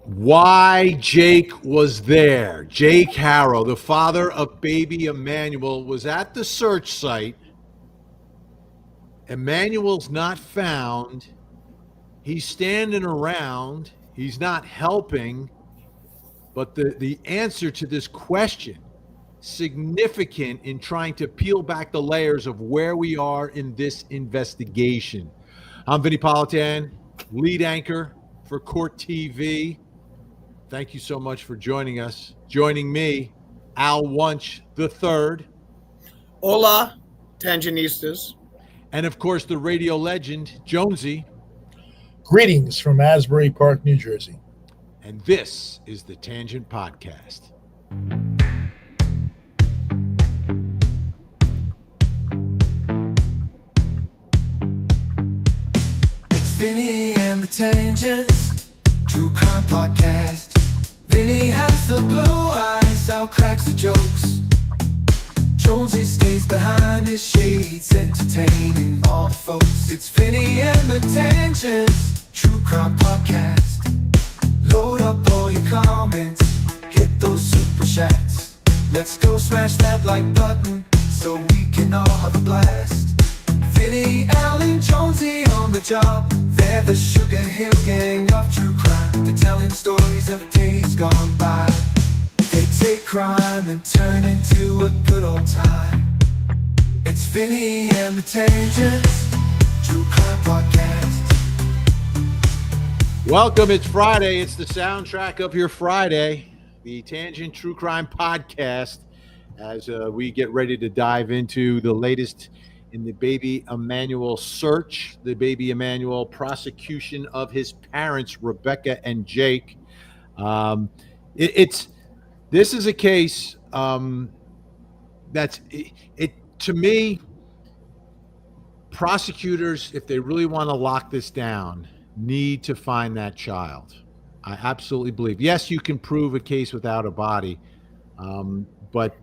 why Jake was there. Jake Harrow, the father of baby Emmanuel, was at the search site. Emmanuel's not found. He's standing around. He's not helping. But the answer to this question, significant in trying to peel back the layers of where we are in this investigation. I'm Vinnie Politan, lead anchor for Court TV. Thank you so much for joining us. Joining me, Al Wunsch III. Hola, Tangenistas. And of course, the radio legend, Jonesy. Greetings from Asbury Park, New Jersey. And this is the Tangent Podcast. It's Vinnie and the Tangent, true crime podcast. Vinnie has the blue eyes, Al cracks the jokes. Jonesy stays behind his shades, entertaining all the folks. It's Vinnie and the Tangent, true crime podcast. Load up all your comments, hit those super chats. Let's go smash that like button, so we can all have a blast. Vinnie, Al, and Jonesy on the job. They're the Sugar Hill gang of true crime. They're telling stories of days gone by. They take crime and turn into a good old time. It's Vinnie and the Tangent, true crime podcast. Welcome. It's Friday. It's the soundtrack of your Friday, the Tangent True Crime Podcast, as we get ready to dive into the latest in the Baby Emmanuel search, the Baby Emmanuel prosecution of his parents, Rebecca and Jake. This is a case that's to me. Prosecutors, if they really want to lock this down, need to find that child. I absolutely believe. Yes, you can prove a case without a body, but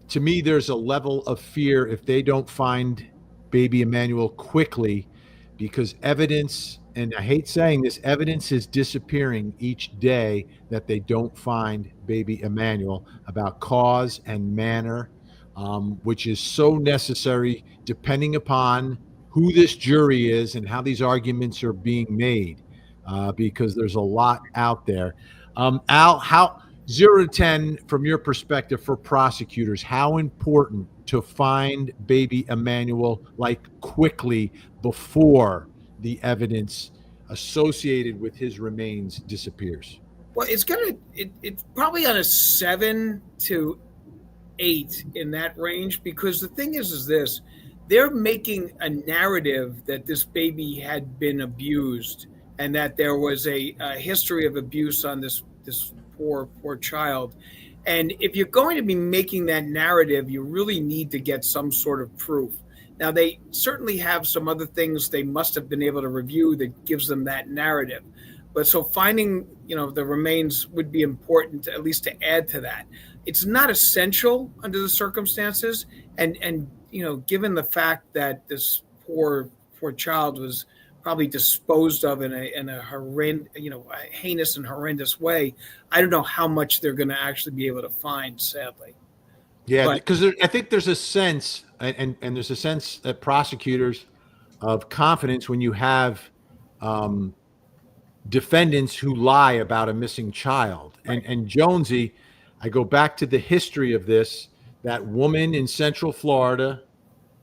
to me, there's a level of fear if they don't find baby Emmanuel quickly, because evidence, and I hate saying this, evidence is disappearing each day that they don't find baby Emmanuel, about cause and manner, which is so necessary depending upon who this jury is and how these arguments are being made, because there's a lot out there. Al, how 0 to 10 from your perspective for prosecutors, how important to find baby Emmanuel quickly before the evidence associated with his remains disappears? Well, it's probably on a 7 to 8 in that range, because the thing is this: they're making a narrative that this baby had been abused and that there was a history of abuse on this poor child. And if you're going to be making that narrative, you really need to get some sort of proof. Now, they certainly have some other things they must have been able to review that gives them that narrative. But so finding, the remains would be important, at least to add to that. It's not essential under the circumstances. And given the fact that this poor child was probably disposed of in a horrendous, a heinous and horrendous way, I don't know how much they're going to actually be able to find, sadly. Yeah, because I think there's a sense, and there's a sense that prosecutors of confidence when you have defendants who lie about a missing child. Right. And Jonesy, I go back to the history of this. That woman in Central Florida,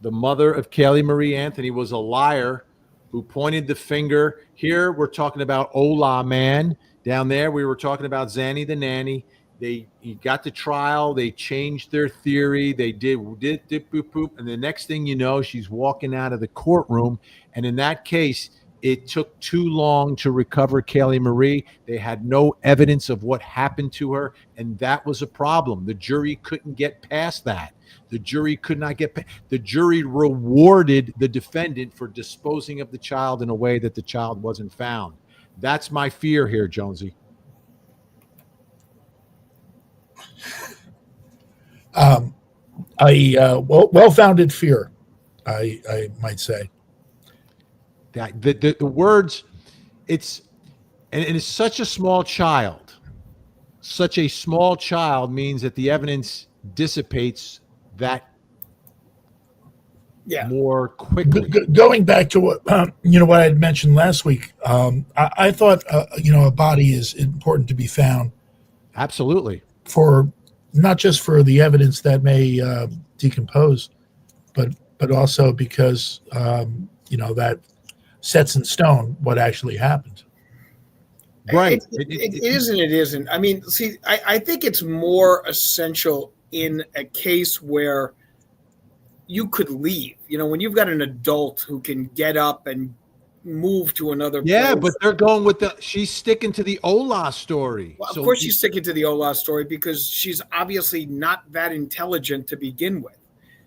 the mother of Kaylee Marie Anthony, was a liar who pointed the finger. Here we're talking about Ola Man. Down there we were talking about Zanny the nanny. He got to trial. They changed their theory. They did boop boop, and the next thing you know, she's walking out of the courtroom. And in that case, it took too long to recover Kaylee Marie. They had no evidence of what happened to her, and that was a problem. The jury couldn't get past that. The jury could not get past. The jury rewarded the defendant for disposing of the child in a way that the child wasn't found. That's my fear here, Jonesy. Well-founded fear, I might say. That the words, it's such a small child. such a small child means that the evidence dissipates that Yeah. more quickly. Going back to what what I had mentioned last week, I thought a body is important to be found Absolutely. for not just for the evidence that may decompose, but also because that sets in stone what actually happened. Right. It is and it isn't. I mean, see, I think it's more essential in a case where you could leave. When you've got an adult who can get up and move to another Yeah, place. but they're going with she's sticking to the Ola story. Well, of course she's sticking to the Ola story because she's obviously not that intelligent to begin with.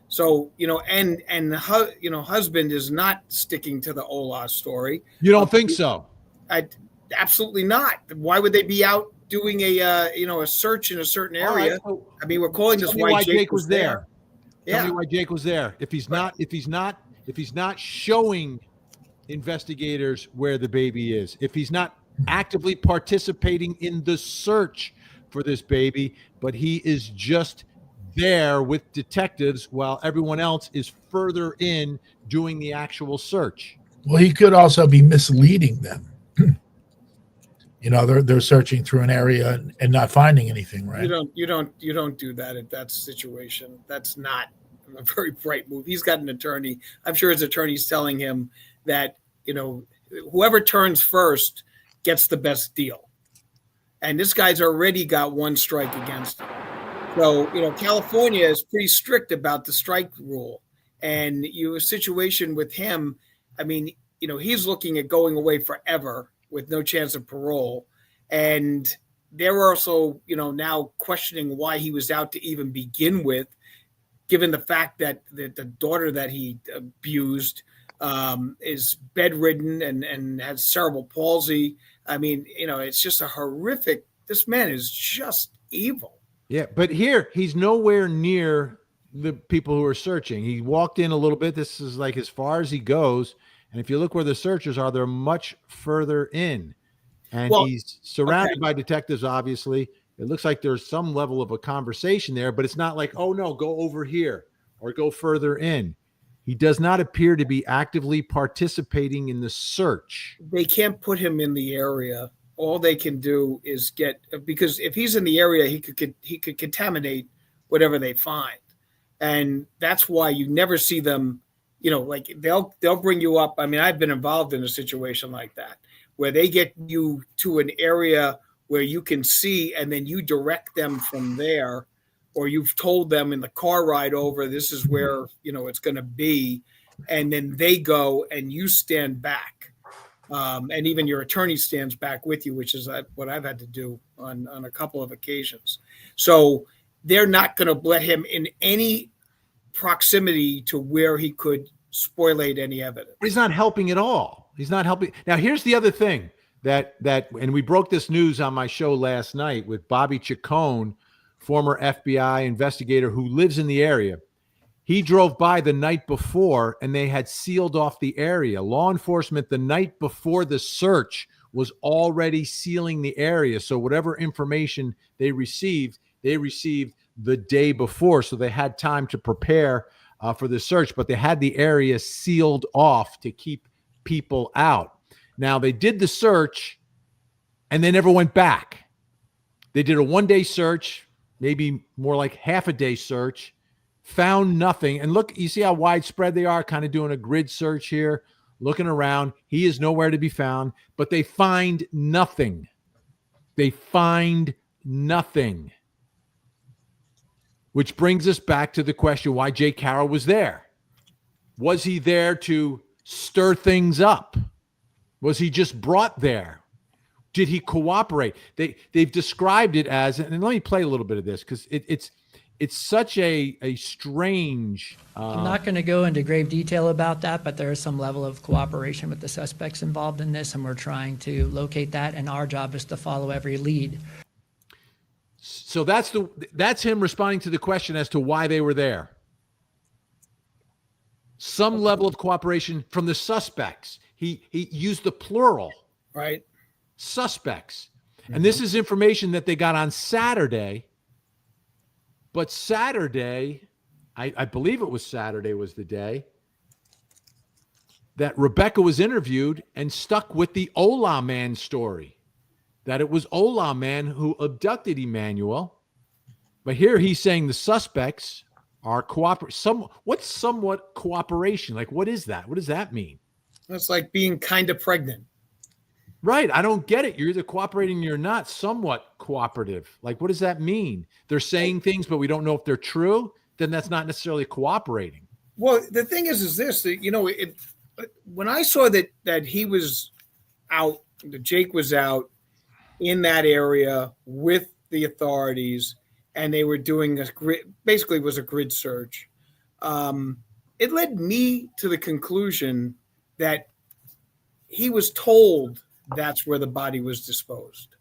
So, and husband is not sticking to the Ola story. You don't think so? Absolutely not. Why would they be out doing a search in a certain area? Right, so I mean, we're calling this why Jake was there. Tell me why Jake was there. If he's not showing investigators where the baby is, if he's not actively participating in the search for this baby, but he is just there with detectives while everyone else is further in doing the actual search. Well, he could also be misleading them. They're searching through an area and not finding anything, right? You don't do that in that situation. That's not a very bright move. He's got an attorney. I'm sure his attorney's telling him that, whoever turns first gets the best deal. And this guy's already got one strike against him. So, California is pretty strict about the strike rule. And a situation with him, I mean, he's looking at going away forever with no chance of parole. And they're also, now questioning why he was out to even begin with, given the fact that the daughter that he abused is bedridden and has cerebral palsy. I mean, it's just a horrific, this man is just evil. Yeah, but here, he's nowhere near the people who are searching. He walked in a little bit. This is like as far as he goes. And if you look where the searchers are, they're much further in. And he's surrounded by detectives, obviously. It looks like there's some level of a conversation there, but it's not like, oh, no, go over here or go further in. He does not appear to be actively participating in the search. They can't put him in the area. All they can do is because if he's in the area, he could contaminate whatever they find. And that's why you never see them, like they'll bring you up. I mean, I've been involved in a situation like that where they get you to an area where you can see, and then you direct them from there, or you've told them in the car ride over, this is where, it's going to be. And then they go and you stand back. And even your attorney stands back with you, which is what I've had to do on a couple of occasions. So they're not going to let him in any proximity to where he could spoliate any evidence. He's not helping at all. He's not helping. Now, here's the other thing that and we broke this news on my show last night with Bobby Chacon, former FBI investigator who lives in the area. He drove by the night before and they had sealed off the area. Law enforcement the night before the search was already sealing the area. So whatever information they received the day before. So they had time to prepare for the search, but they had the area sealed off to keep people out. Now they did the search and they never went back. They did a one-day search, maybe more like half a day search. Found nothing. And look, you see how widespread they are, kind of doing a grid search here, looking around. He is nowhere to be found, but they find nothing. They find nothing. Which brings us back to the question why Jake Harrow was there. Was he there to stir things up? Was he just brought there? Did he cooperate? They've described it as, and let me play a little bit of this because it's such a strange. I'm not going to go into grave detail about that, but there is some level of cooperation with the suspects involved in this, and we're trying to locate that, and our job is to follow every lead. So that's him responding to the question as to why they were there. Some level of cooperation from the suspects. He used the plural. Right. Suspects. And this is information that they got on Saturday. But Saturday, I believe it was Saturday was the day that Rebecca was interviewed and stuck with the Ola man story, that it was Ola man who abducted Emanuel. But here he's saying the suspects are what's somewhat cooperation? Like, what is that? What does that mean? That's like being kind of pregnant. Right. I don't get it. You're either cooperating or you're not. Somewhat cooperative. Like, what does that mean? They're saying things, but we don't know if they're true. Then that's not necessarily cooperating. Well, the thing is this, that, when I saw that he was out, that Jake was out in that area with the authorities, and they were doing basically was a grid search. It led me to the conclusion that he was told that's where the body was disposed.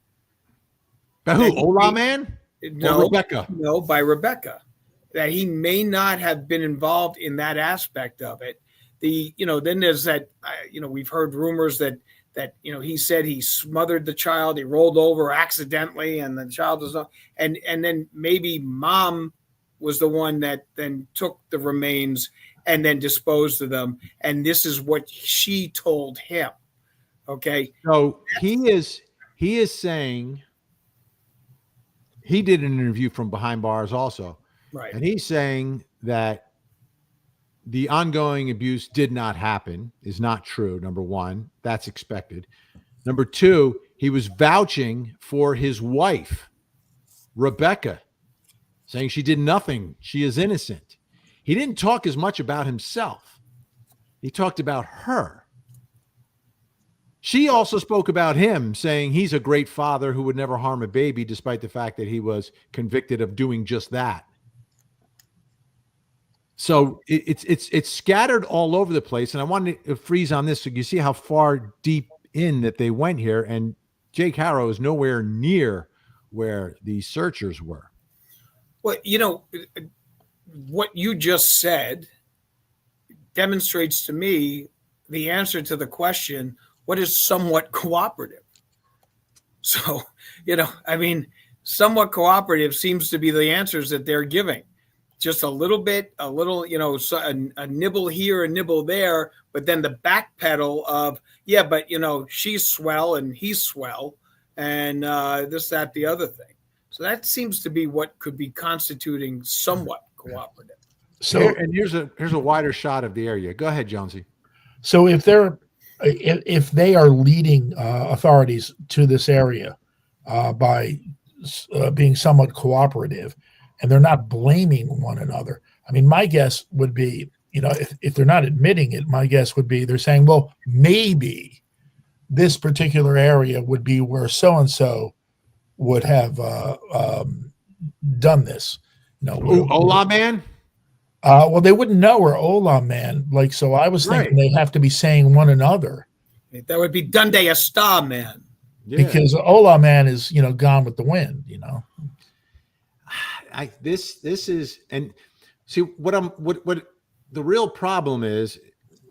By who? Ola man? No, or Rebecca? No, by Rebecca. That he may not have been involved in that aspect of it. Then there's that, we've heard rumors that he said he smothered the child, he rolled over accidentally, and the child was not, and then maybe mom was the one that then took the remains and then disposed of them. And this is what she told him. Okay. So he is saying, he did an interview from behind bars also. Right. And he's saying that the ongoing abuse did not happen, is not true. Number one, that's expected. Number two, he was vouching for his wife, Rebecca, saying she did nothing. She is innocent. He didn't talk as much about himself. He talked about her. She also spoke about him, saying he's a great father who would never harm a baby, despite the fact that he was convicted of doing just that. So it's scattered all over the place. And I wanted to freeze on this so you see how far deep in that they went here. And Jake Harrow is nowhere near where the searchers were. Well, what you just said demonstrates to me the answer to the question, what is somewhat cooperative? So, somewhat cooperative seems to be the answers that they're giving. Just a little, a nibble here, a nibble there, but then the backpedal of, she's swell and he's swell, and this, that, the other thing. So that seems to be what could be constituting somewhat cooperative. So, here's a wider shot of the area. Go ahead, Jonesy. So if they are leading authorities to this area by being somewhat cooperative, and they're not blaming one another, I mean, my guess would be, if they're not admitting it, my guess would be they're saying, well, maybe this particular area would be where so-and-so would have done this. Ola man? Well, they wouldn't know where Ola man. So I was thinking they'd have to be saying one another. That would be Dunde a star man. Yeah. Because Ola man is, gone with the wind, This is, and see what the real problem is,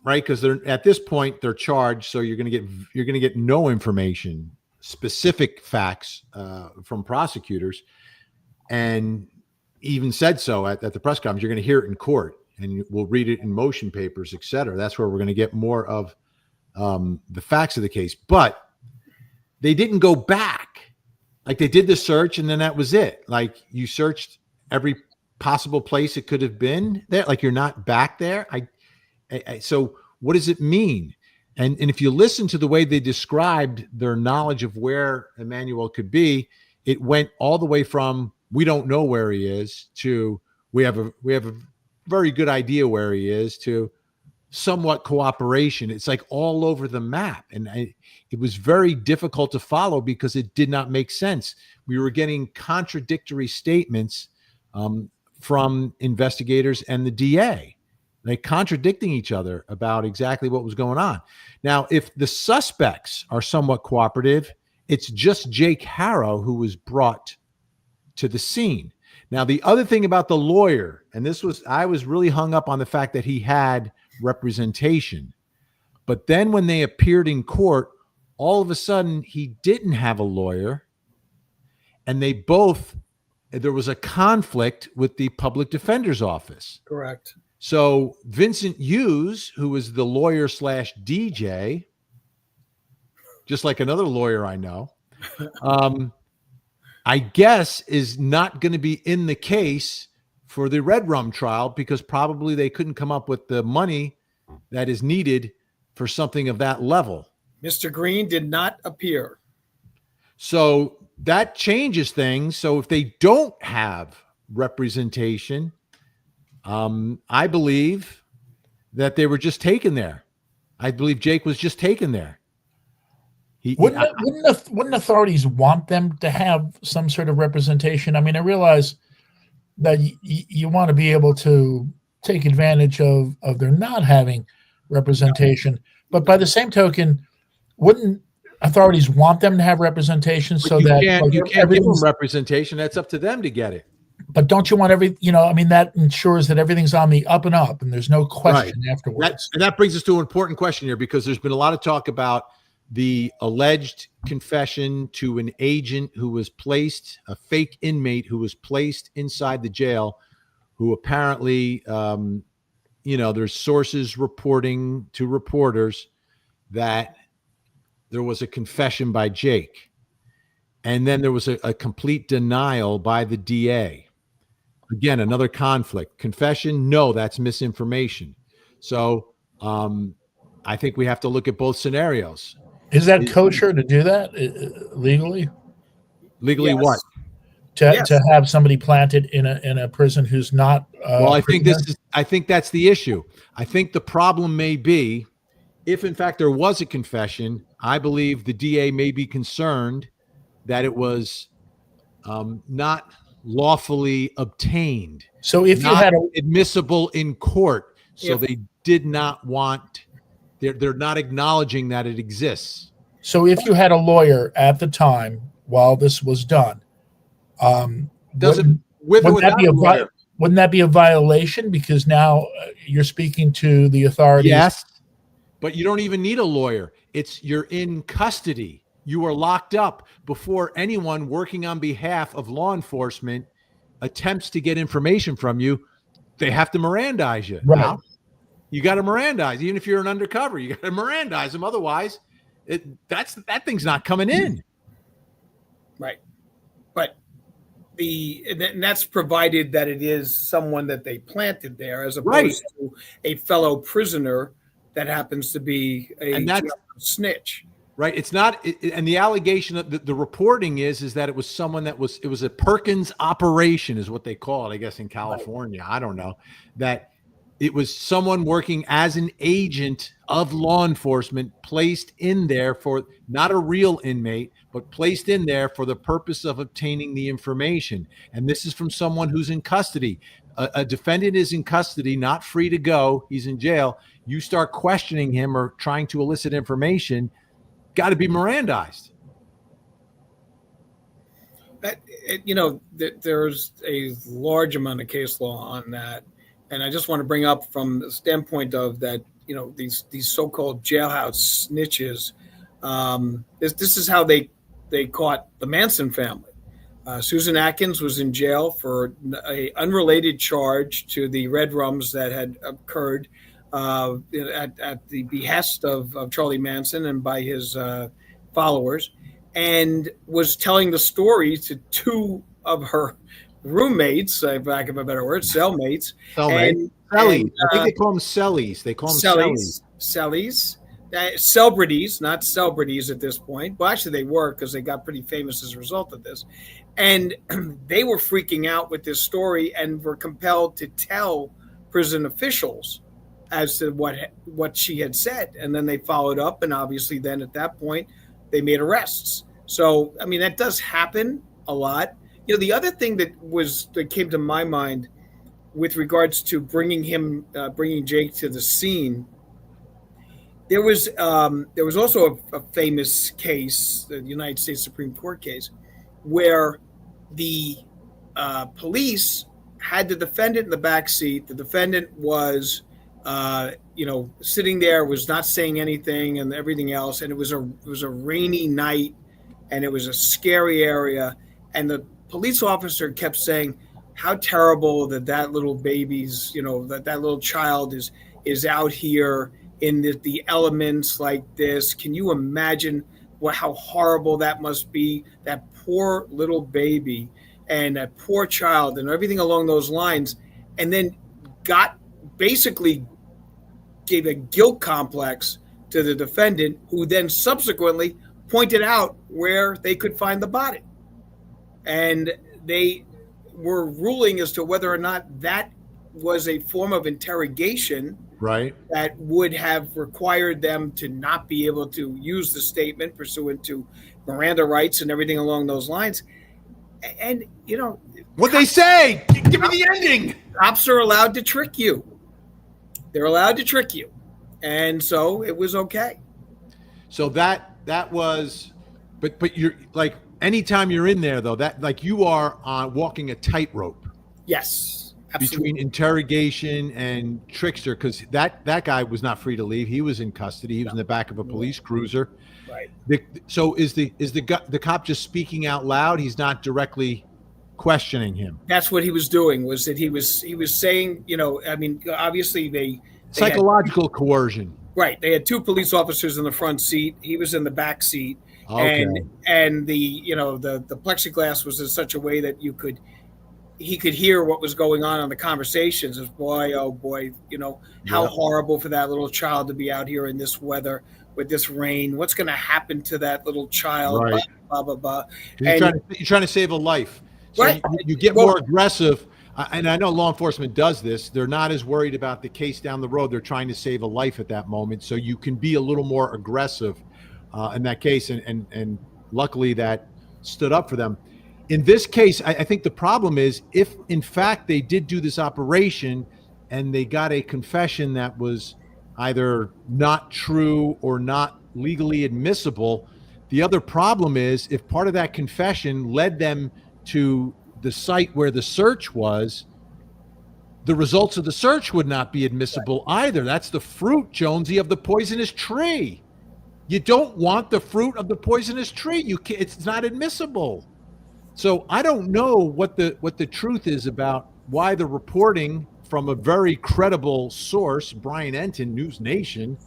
right? Because they're at this point they're charged, so you're going to get no information, specific facts from prosecutors, and even said so at the press conference. You're going to hear it in court, and we'll read it in motion papers, etc. That's where we're going to get more of the facts of the case. But they didn't go back. Like, they did the search and then that was it. Like, you searched every possible place it could have been there. Like, you're not back there. So what does it mean? And if you listen to the way they described their knowledge of where Emanuel could be, it went all the way from we don't know where he is to we have a very good idea where he is to somewhat cooperation. It's like all over the map. And it was very difficult to follow because it did not make sense. We were getting contradictory statements from investigators and the DA, like contradicting each other about exactly what was going on. Now, if the suspects are somewhat cooperative, it's just Jake Harrow who was brought to the scene. Now, the other thing about the lawyer, and I was really hung up on the fact that he had representation, but then when they appeared in court, all of a sudden he didn't have a lawyer and there was a conflict with the public defender's office. Correct. So Vincent Hughes, who was the lawyer / DJ, just like another lawyer I know, I guess is not going to be in the case for the Red Rum trial because probably they couldn't come up with the money that is needed for something of that level. Mr. Green did not appear. So that changes things. So if they don't have representation, I believe that they were just taken there. I believe Jake was just taken there. Wouldn't authorities want them to have some sort of representation? I mean, I realize that you want to be able to take advantage of their not having representation, but by the same token, wouldn't authorities want them to have representation so that you can't give them representation? That's up to them to get it. But don't you want that ensures that everything's on the up and up and there's no question afterwards. That brings us to an important question here, because there's been a lot of talk about the alleged confession to an agent who was placed, a fake inmate who was placed inside the jail, who apparently, there's sources reporting to reporters that there was a confession by Jake. And then there was a complete denial by the DA. Again, another conflict. Confession, no, that's misinformation. So I think we have to look at both scenarios. Is that kosher to do that legally? Legally, yes. What? To have somebody planted in a prison who's not. Well, I think that's the issue. I think the problem may be, if in fact there was a confession, I believe the DA may be concerned that it was not lawfully obtained. So if you had admissible in court, so they did not want. They're not acknowledging that it exists. So if you had a lawyer at the time while this was done, wouldn't that be a violation? Because now you're speaking to the authorities. Yes, but you don't even need a lawyer. You're in custody. You are locked up before anyone working on behalf of law enforcement attempts to get information from you. They have to Mirandize you. Right. Now, you got to Mirandize, even if you're an undercover. You got to Mirandize them. Otherwise, that thing's not coming in. Right. But and that's provided that it is someone that they planted there, as opposed to a fellow prisoner that happens to be a snitch. Right. It's not. And the allegation of the reporting is that it was someone it was a Perkins operation, is what they call it, I guess, in California. Right. I don't know. That it was someone working as an agent of law enforcement placed in there for not a real inmate, but placed in there for the purpose of obtaining the information. And this is from someone who's in custody. A defendant is in custody, not free to go. He's in jail. You start questioning him or trying to elicit information, got to be Mirandized. There's a large amount of case law on that. And I just want to bring up from the standpoint of that, these so-called jailhouse snitches. This is how they caught the Manson family. Susan Atkins was in jail for an unrelated charge to the Red Rums that had occurred at the behest of Charlie Manson and by his followers, and was telling the story to two of her roommates, for lack of a better word, cellmates. And I think they call them cellies. They call them cellies. Celebrities, not celebrities at this point. Well, actually they were, because they got pretty famous as a result of this. And they were freaking out with this story and were compelled to tell prison officials as to what she had said. And then they followed up, and obviously then at that point they made arrests. So, I mean, that does happen a lot. The other thing that came to my mind with regards to bringing Jake to the scene, there was also a famous case, the United States Supreme Court case, where the police had the defendant in the back seat. The defendant was, sitting there, was not saying anything and everything else. And it was a rainy night, and it was a scary area. And the police officer kept saying how terrible that little baby's, that little child is out here in the elements like this. Can you imagine how horrible that must be? That poor little baby and that poor child and everything along those lines. And then basically gave a guilt complex to the defendant, who then subsequently pointed out where they could find the body. And they were ruling as to whether or not that was a form of interrogation, right, that would have required them to not be able to use the statement pursuant to Miranda rights and everything along those lines. And, what they say, give me the ending. Cops are allowed to trick you. They're allowed to trick you. And so it was okay. So that was, but you're like, anytime you're in there though, that like you are walking a tightrope. Yes, absolutely. Between interrogation and trickster, because that guy was not free to leave. He was in custody. He was in the back of a police cruiser. Right. So is the cop just speaking out loud? He's not directly questioning him. That's what he was doing. Was that he was saying, obviously they psychological coercion. Right. They had two police officers in the front seat. He was in the back seat. Okay. And the plexiglass was in such a way that he could hear what was going on in the conversations. As boy, oh boy, how horrible for that little child to be out here in this weather with this rain. What's going to happen to that little child? Right. Blah, blah, blah. You're trying to save a life. So right. you get more aggressive. And I know law enforcement does this. They're not as worried about the case down the road. They're trying to save a life at that moment. So you can be a little more aggressive in that case. And luckily that stood up for them. In this case, I think the problem is if, in fact, they did do this operation and they got a confession that was either not true or not legally admissible, the other problem is if part of that confession led them to the site where the search was, the results of the search would not be admissible either. That's the fruit, Jonesy, of the poisonous tree. You don't want the fruit of the poisonous tree. It's not admissible. So I don't know what the truth is about why the reporting from a very credible source, Brian Enton, News Nation,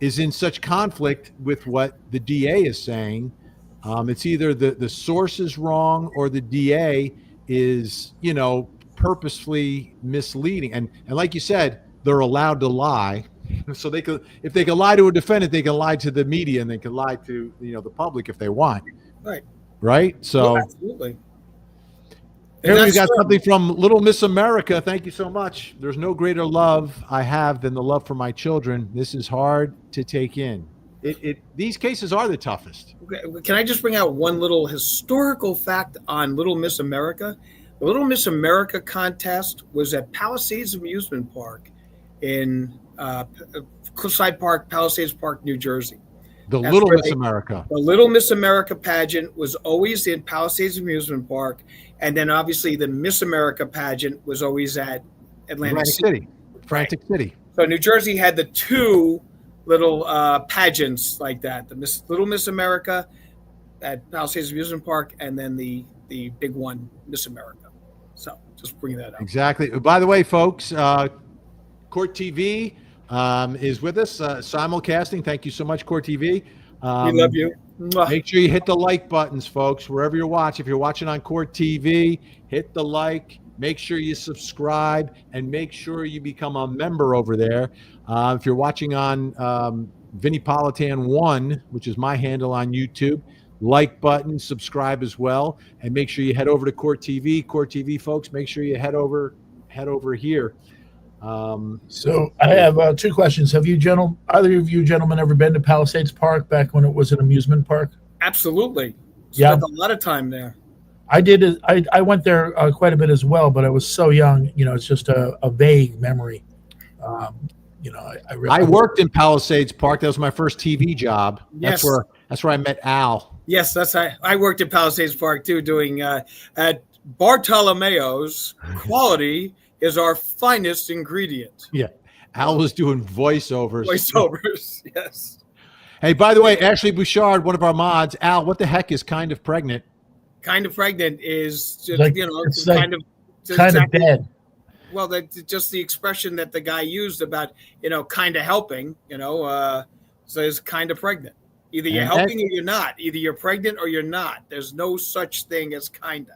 is in such conflict with what the DA is saying. It's either the source is wrong or the DA is, purposefully misleading. And like you said, they're allowed to lie. So if they can lie to a defendant, they can lie to the media and they can lie to, the public if they want. Right. Right. So absolutely. Here we got something from Little Miss America. Thank you so much. There's no greater love I have than the love for my children. This is hard to take in. These cases are the toughest. Okay. Can I just bring out one little historical fact on Little Miss America? The Little Miss America contest was at Palisades Amusement Park in Cliffside Park, Palisades Park, New Jersey. That's Little Miss America. The Little Miss America pageant was always in Palisades Amusement Park. And then obviously the Miss America pageant was always at Atlantic City. Frantic City. So New Jersey had the two little pageants like that. The Little Miss America at Palisades Amusement Park, and then the big one, Miss America. So just bring that up. Exactly. By the way, folks, Court TV is with us, simulcasting. Thank you so much, Court TV. We love you. Make sure you hit the like buttons, folks, wherever you're watching. If you're watching on Court TV, hit the like. Make sure you subscribe and make sure you become a member over there. If you're watching on Vinnie Politan 1, which is my handle on YouTube, like button, subscribe as well, and make sure you head over to Court TV. Court TV, folks, make sure you head over here. So I have two questions. Have either of you gentlemen ever been to Palisades Park back when it was an amusement park? Absolutely. Yeah. Spent a lot of time there. I did. I went there quite a bit as well, but I was so young. It's just a vague memory. I worked in Palisades Park. That was my first TV job. Yes. That's where I met Al. Yes, I worked at Palisades Park too, doing at Bartolomeo's. Quality is our finest ingredient. Yeah, Al was doing voiceovers. Yes. Hey, by the way, Ashley Bouchard, one of our mods. Al, what the heck is kind of pregnant? Kind of pregnant is just, Like- you know, it's like kind of dead. Well, that's just the expression that the guy used about, you know, kind of helping, you know, so it's kind of pregnant. Either you're And helping or you're not. Either you're pregnant or you're not. There's no such thing as kinda.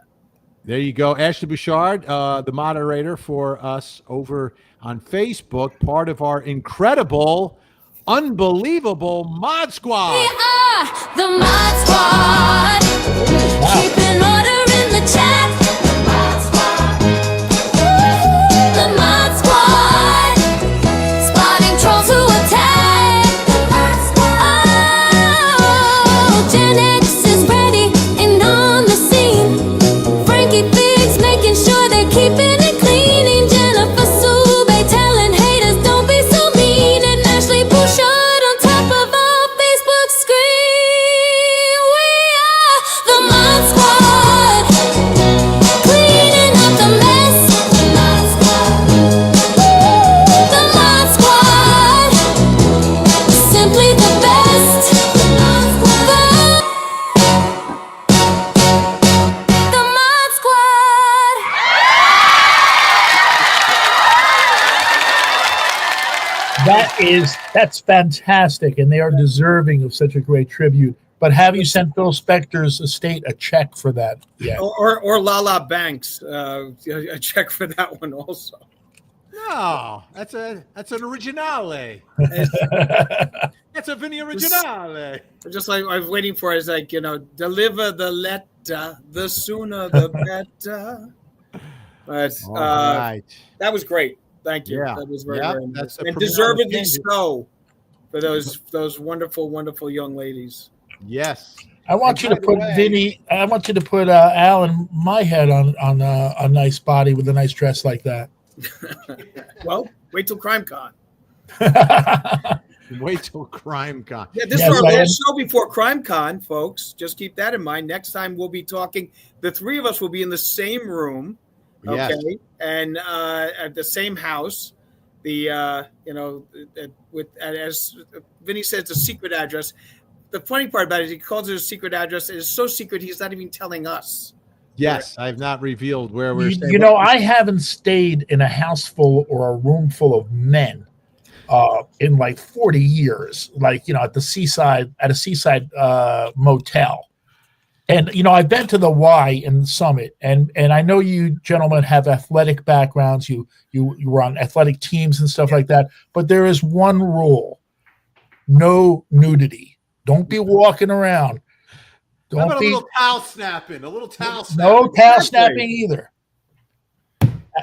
There you go. Ashley Bouchard, the moderator for us over on Facebook, part of our incredible, unbelievable Mod Squad. We are the Mod Squad. Keeping order in the chat. The Mod Squad. The Mod Squad. Spotting trolls who attack. The Mod Squad. Oh, Gen X is ready and on the scene. Frankie Biggs making sure they're keeping it clean. And Jennifer Sube telling haters don't be so mean. And Ashley Bouchard on top of our Facebook screen. We are the Mod Squad, cleaning up the mess. The Mod Squad, the Mod Squad, simply the best. The Mod Squad, the Mod Squad. That's fantastic, and they are deserving of such a great tribute. But have you sent Phil Spector's estate a check for that yet? Or Lala Banks, a check for that one also. No, that's an originale. That's a Vinnie originale. Just like I was waiting for, is like, you know, deliver the letter, the sooner the better. But All right. that was great. Thank you. Yeah. That was very, Yeah, very that's nice. the And premier deservedly candidate. so for those wonderful, wonderful young ladies. Yes. I want you And to by the put way- Vinny. I want you to put Al and my head on a nice body with a nice dress like that. Well, wait till Crime Con. Wait till Crime Con. Yeah, this Yes, is our I am. last show before Crime Con, folks. Just keep that in mind. Next time we'll be talking. The three of us will be in the same room, okay, Yes. and at the same house. The as Vinny says, the secret address. The funny part about it is he calls it a secret address. It is so secret he's not even telling us. Yes, I've not revealed where we're You, staying. you know, I haven't stayed in a house full or a room full of men in like 40 years, like, you know, at a seaside motel. And, you know, I've been to the Y in the Summit, and I know you gentlemen have athletic backgrounds. You were on athletic teams and stuff like that. But there is one rule: no nudity. Don't be walking around. How Don't about a be little towel snapping? A little towel snapping. no towel Exactly. snapping either.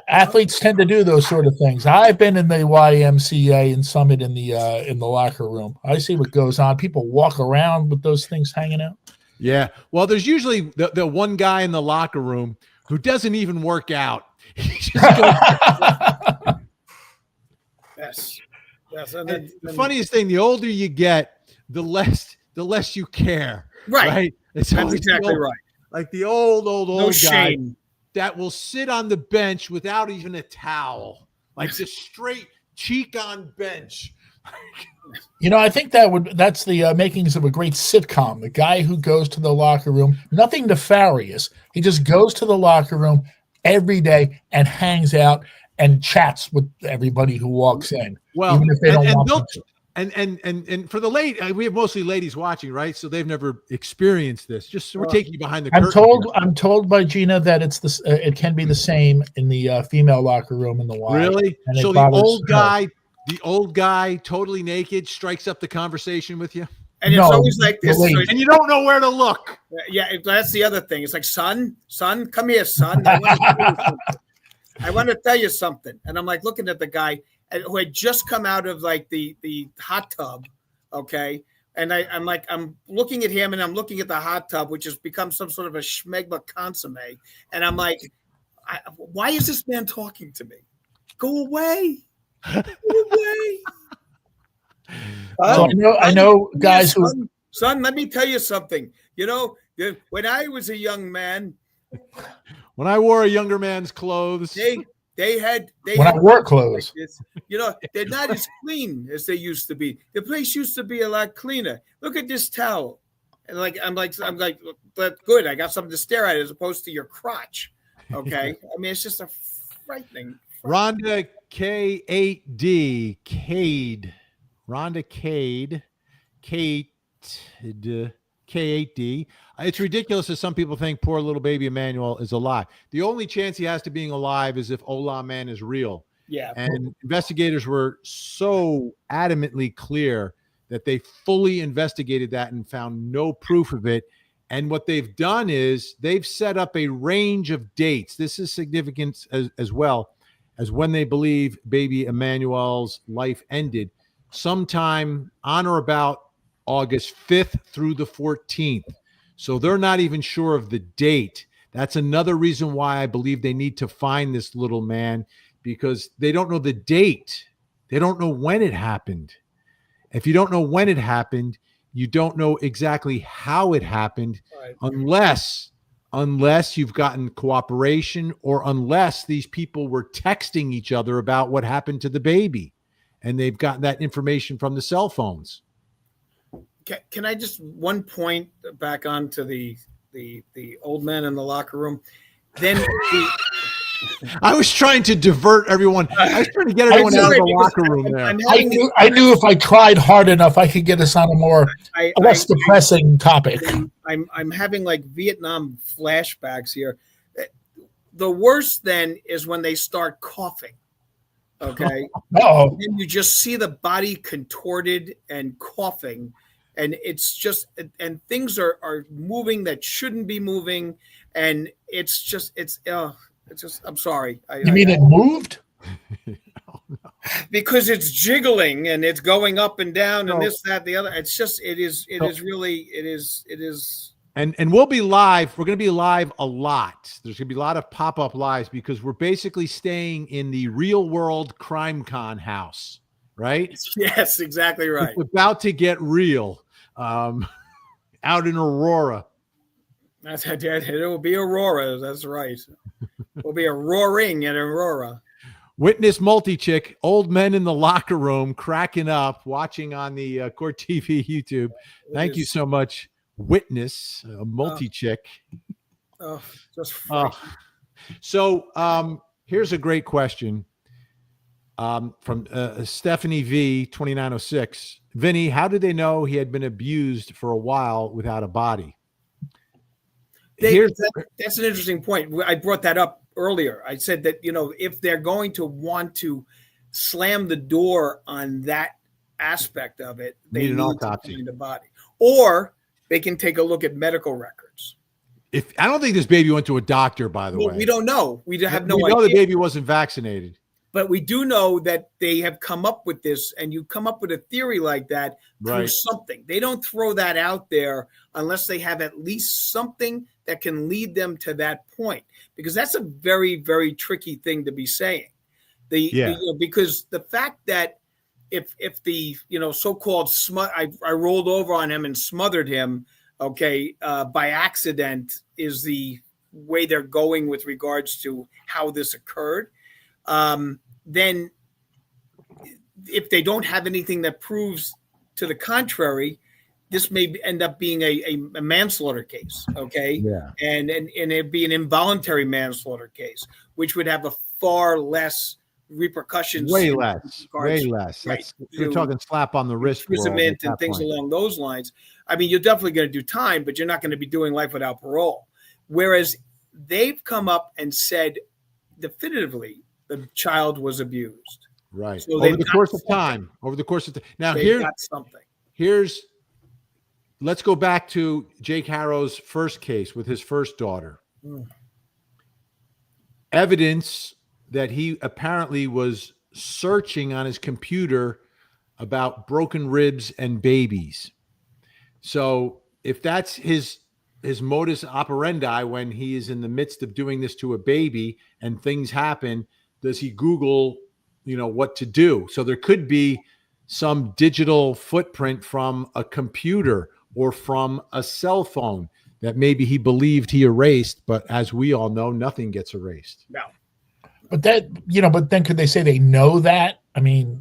Athletes tend to do those sort of things. I've been in the YMCA and Summit in the locker room. I see what goes on. People walk around with those things hanging out. Yeah. Well, there's usually the one guy in the locker room who doesn't even work out. He just goes, Yes. And and the funniest thing, the older you get, the less you care. Right. It's That's always the exactly old- right. Like the old No guy shame. that will sit on the bench without even a towel, like just straight cheek on bench. You know, I think that's the makings of a great sitcom. The guy who goes to the locker room, nothing nefarious. He just goes to the locker room every day and hangs out and chats with everybody who walks in. Well, even if they don't want they'll- to. and for the we have mostly ladies watching, right? So they've never experienced this. Just we're Well, taking you behind the I'm curtain. I'm told by Gina that it can be the same in the female locker room in the Y. Really? And it So bothers her. the old guy, totally naked, strikes up the conversation with you, And it's No, always like this. the lady. and you don't know where to look. Yeah, that's the other thing. It's like, son, come here, son. I want to tell you something. And I'm like looking at the guy who had just come out of like the hot tub, okay? And I'm looking at him and I'm looking at the hot tub, which has become some sort of a schmegma consomme. And I'm like, why is this man talking to me? Go away. Go away. So I know guys who Son, let me tell you something. You know, when I was a young man, When I wore a younger man's clothes, they had when I wore clothes. like this. You know, they're not as clean as they used to be. The place used to be a lot cleaner. Look at this towel. And I'm like, but good. I got something to stare at as opposed to your crotch. Okay. I mean, it's just a frightening. Rhonda K8D, Cade. Rhonda Cade, Kate, K8D. It's ridiculous that some people think poor little baby Emmanuel is alive. The only chance he has to being alive is if Ola Man is real. Yeah. And investigators were so adamantly clear that they fully investigated that and found no proof of it. And what they've done is they've set up a range of dates. This is significant as well as when they believe baby Emmanuel's life ended, sometime on or about August 5th through the 14th. So they're not even sure of the date. That's another reason why I believe they need to find this little man, because they don't know the date. They don't know when it happened. If you don't know when it happened, you don't know exactly how it happened, Right. unless you've gotten cooperation, or unless these people were texting each other about what happened to the baby and they've gotten that information from the cell phones. Can I just one point back on to the old man in the locker room? Then I was trying to divert everyone. I was trying to get everyone out of the locker room there. I knew if I cried hard enough, I could get us on a more less depressing topic. I'm having like Vietnam flashbacks here. The worst then is when they start coughing. Okay. Oh, And you just see the body contorted and coughing, and it's just, and things are moving that shouldn't be moving, and it's just I'm sorry. you mean it moved? Because it's jiggling and it's going up and down and this, that, the other. It's just, it is And we'll be live. We're going to be live a lot. There's going to be a lot of pop-up lives because we're basically staying in the real world crime con house, right? Yes, exactly right. It's about to get real out in Aurora. That's it will be Aurora. That's right. It will be a roaring at Aurora. Witness multi-chick, old men in the locker room cracking up, watching on the Court TV YouTube. Thank you so much. Witness, a multi-chick. So here's a great question from Stephanie V 2906. Vinny, how did they know he had been abused for a while without a body? That's an interesting point. I brought that up earlier. I said that, if they're going to want to slam the door on that aspect of it, they need an autopsy to find a body, or they can take a look at medical records. I don't think this baby went to a doctor, by the way. We don't know. We have no idea. We know the baby wasn't vaccinated. But we do know that they have come up with this, and you come up with a theory like that through something. They don't throw that out there unless they have at least something that can lead them to that point, because that's a very, very tricky thing to be saying. Because the fact that if the so-called I rolled over on him and smothered him, by accident, is the way they're going with regards to how this occurred. Then if they don't have anything that proves to the contrary, this may end up being a manslaughter case. And it'd be an involuntary manslaughter case, which would have a far less repercussions. Way less. You're talking slap on the wrist, imprisonment and things along those lines. I mean, you're definitely going to do time, but you're not going to be doing life without parole. Whereas they've come up and said definitively the child was abused. Right. So over the course of time. Now let's go back to Jake Harrow's first case with his first daughter. Evidence that he apparently was searching on his computer about broken ribs and babies. So if that's his modus operandi when he is in the midst of doing this to a baby and things happen, does he Google, what to do? So there could be some digital footprint from a computer or from a cell phone that maybe he believed he erased, but as we all know, nothing gets erased. No. But that, but then could they say they know that? I mean,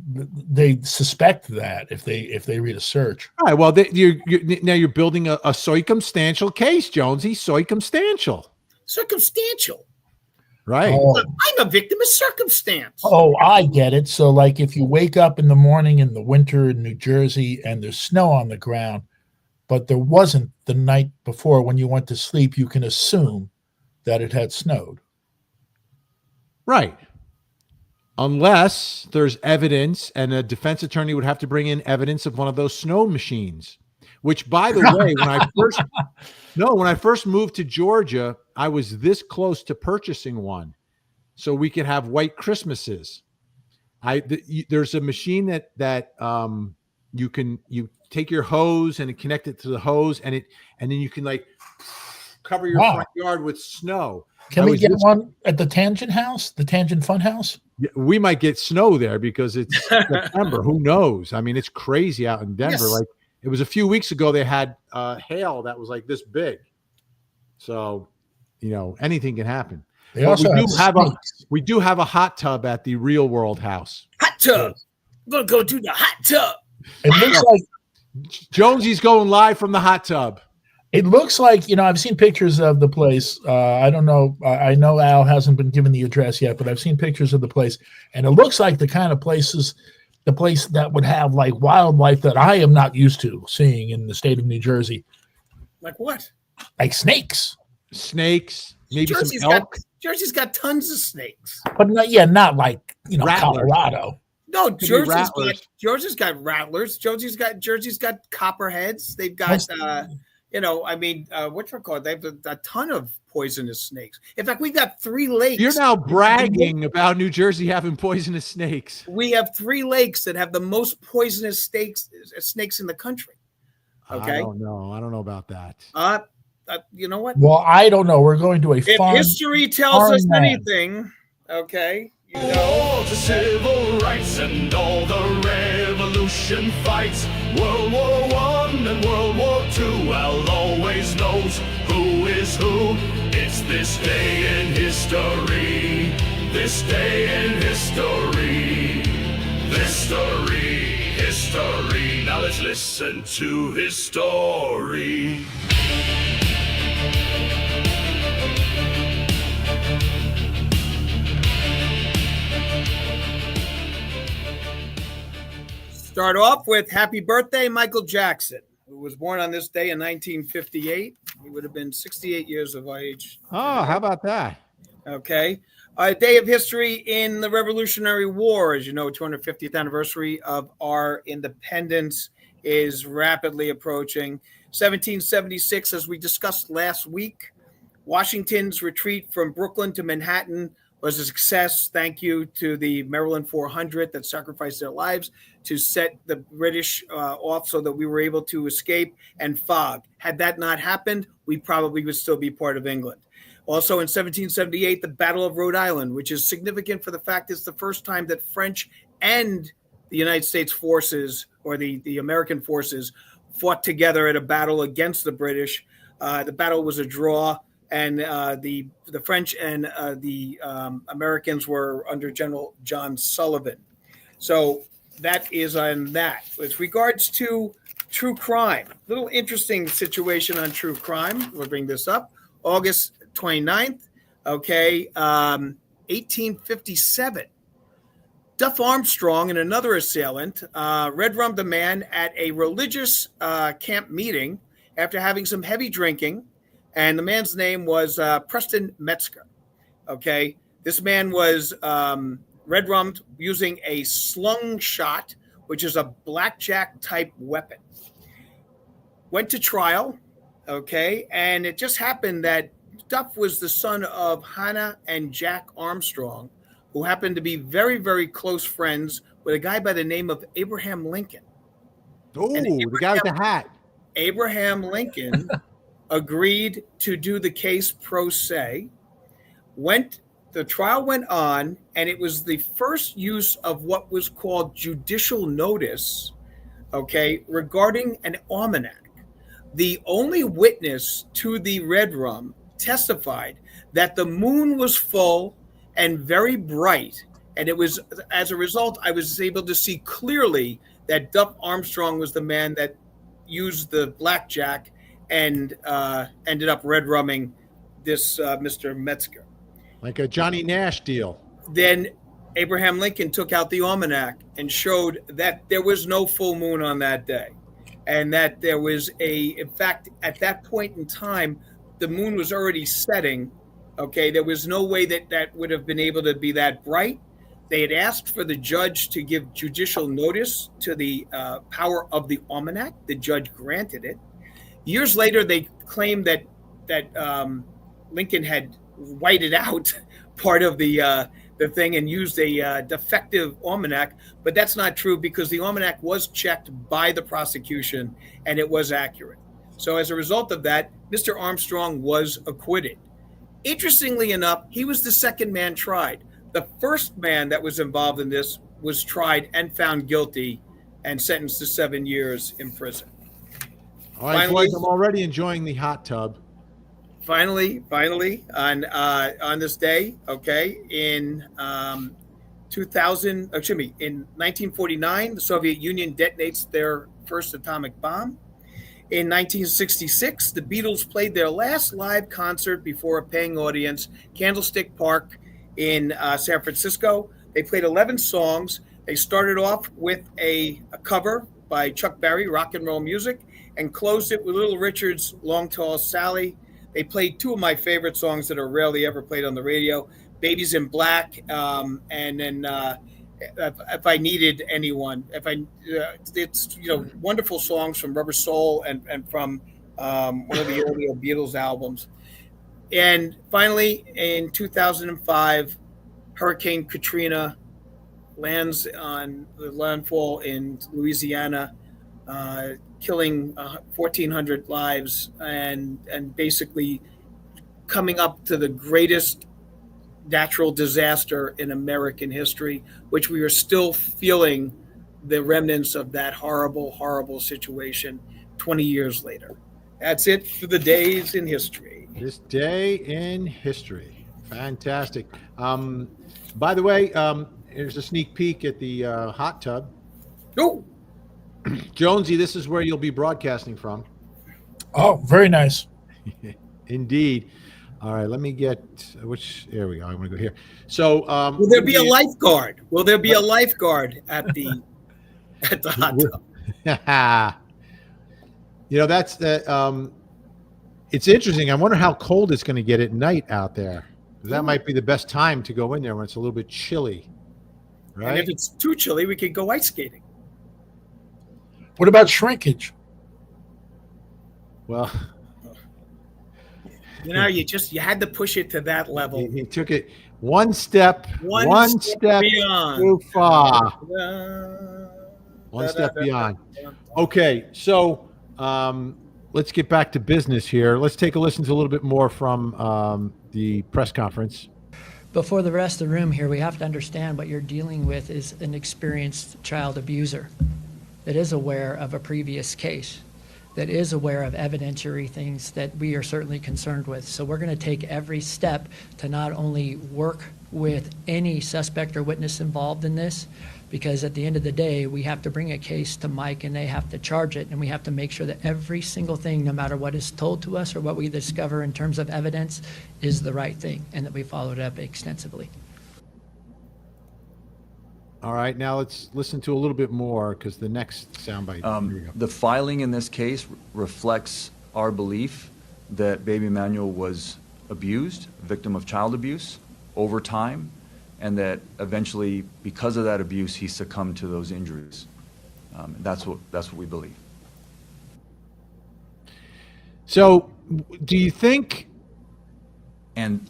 they suspect that if they read a search. All right. Well, now you're building a circumstantial case, Jonesy. Circumstantial. Right. Oh. I'm a victim of circumstance. Oh, I get it. So, like, if you wake up in the morning in the winter in New Jersey and there's snow on the ground, but there wasn't the night before when you went to sleep, you can assume that it had snowed. Right. Unless there's evidence, and a defense attorney would have to bring in evidence of one of those snow machines, which, by the way, when I first moved to Georgia, I was this close to purchasing one so we could have white Christmases. There's a machine that you take your hose and connect it to the hose, and then you can like cover your front yard with snow. Can we get one at the Tangent House, the Tangent Fun House? We might get snow there because it's September. Who knows? I mean, it's crazy out in Denver. Yes. Like, it was a few weeks ago, they had hail that was like this big. So, anything can happen. They also we do have a hot tub at the Real World House. Hot tub. I'm going to go to the hot tub. It looks like Jonesy's going live from the hot tub. It looks like, I've seen pictures of the place. I don't know. I know Al hasn't been given the address yet, but I've seen pictures of the place. And it looks like the kind of place that would have like wildlife that I am not used to seeing in the state of New Jersey. Like what? Like snakes. Snakes, maybe Jersey's some elk. Jersey's got tons of snakes. But not like, Rattlers. Colorado. No, Jersey's rattlers. got rattlers. Jersey's got copperheads. They've got whatchamacallit? They have a ton of poisonous snakes. In fact, we've got 3 lakes. You're now bragging about New Jersey having poisonous snakes. We have 3 lakes that have the most poisonous snakes in the country. Okay. I don't know about that. You know what? Well, I don't know. We're going to a If farm. history tells us farmland. anything, okay, All the civil rights and all the revolution fights. World War I and World War II. Al always knows who is who. It's this day in history. This day in history. History. Now let's listen to his story. Start off with happy birthday, Michael Jackson, who was born on this day in 1958. He would have been 68 years of age. Oh, how about that? Okay. A day of history in the Revolutionary War. As you know, 250th anniversary of our independence is rapidly approaching. 1776, as we discussed last week, Washington's retreat from Brooklyn to Manhattan was a success. Thank you to the Maryland 400 that sacrificed their lives to set the British off so that we were able to escape and fog. Had that not happened, we probably would still be part of England. Also in 1778, the Battle of Rhode Island, which is significant for the fact it's the first time that French and the United States forces, or the American forces, fought together at a battle against the British. The battle was a draw, and the French and the Americans were under General John Sullivan. So that is on that. With regards to true crime, little interesting situation on true crime. We'll bring this up. August 29th, 1857. Duff Armstrong and another assailant red-rummed a man at a religious camp meeting after having some heavy drinking, and the man's name was Preston Metzger. Okay, this man was red-rummed using a slung shot, which is a blackjack-type weapon. Went to trial, and it just happened that Duff was the son of Hannah and Jack Armstrong, who happened to be very, very close friends with a guy by the name of Abraham Lincoln. Oh, the guy with the hat. Abraham Lincoln agreed to do the case pro se. The trial went on, and it was the first use of what was called judicial notice, regarding an almanac. The only witness to the red rum testified that the moon was full and very bright. And it was, as a result, I was able to see clearly that Duff Armstrong was the man that used the blackjack and ended up red rumming this Mr. Metzger. Like a Johnny Nash deal. Then Abraham Lincoln took out the almanac and showed that there was no full moon on that day. And that there was in fact, at that point in time, the moon was already setting. Okay, there was no way that would have been able to be that bright. They had asked for the judge to give judicial notice to the power of the almanac. The judge granted it. Years later, they claimed that Lincoln had whited out part of the thing and used a defective almanac, but that's not true because the almanac was checked by the prosecution and it was accurate. So as a result of that, Mr. Armstrong was acquitted. Interestingly enough, he was the second man tried. The first man that was involved in this was tried and found guilty and sentenced to 7 years in prison. All right, Finally- boys, I'm already enjoying the hot tub. Finally, on this day, okay, in 1949, the Soviet Union detonates their first atomic bomb. In 1966, the Beatles played their last live concert before a paying audience, Candlestick Park in San Francisco. They played 11 songs. They started off with a cover by Chuck Berry, Rock and Roll Music, and closed it with Little Richard's Long Tall Sally. They played two of my favorite songs that are rarely ever played on the radio, Babies in Black, and then If I Needed Anyone. It's wonderful songs from Rubber Soul and from one of the earlier Beatles albums. And finally, in 2005, Hurricane Katrina lands on the landfall in Louisiana, killing 1,400 lives and basically coming up to the greatest natural disaster in American history, which we are still feeling the remnants of that horrible, horrible situation 20 years later. That's it for the days in history. This day in history. Fantastic. By the way, here's a sneak peek at the hot tub. Oh, Jonesy, this is where you'll be broadcasting from. Oh, very nice. Indeed. All right, let me get there we go. I'm going to go here. So, will there be a lifeguard? Will there be a lifeguard at the hot tub? That's it's interesting. I wonder how cold it's going to get at night out there. That might be the best time to go in there when it's a little bit chilly, right? And if it's too chilly, we could go ice skating. What about shrinkage? Well, you had to push it to that level. He took it one step beyond. too far. One step beyond. Okay, so let's get back to business here. Let's take a listen to a little bit more from the press conference. Before the rest of the room here, we have to understand what you're dealing with is an experienced child abuser that is aware of a previous case, that is aware of evidentiary things that we are certainly concerned with. So we're going to take every step to not only work with any suspect or witness involved in this, because at the end of the day, we have to bring a case to Mike and they have to charge it, and we have to make sure that every single thing, no matter what is told to us or what we discover in terms of evidence, is the right thing and that we followed up extensively. All right, now let's listen to a little bit more because the next soundbite. Here we go. The filing in this case reflects our belief that Baby Emmanuel was abused, victim of child abuse over time, and that eventually, because of that abuse, he succumbed to those injuries. That's what we believe. So, do you think? And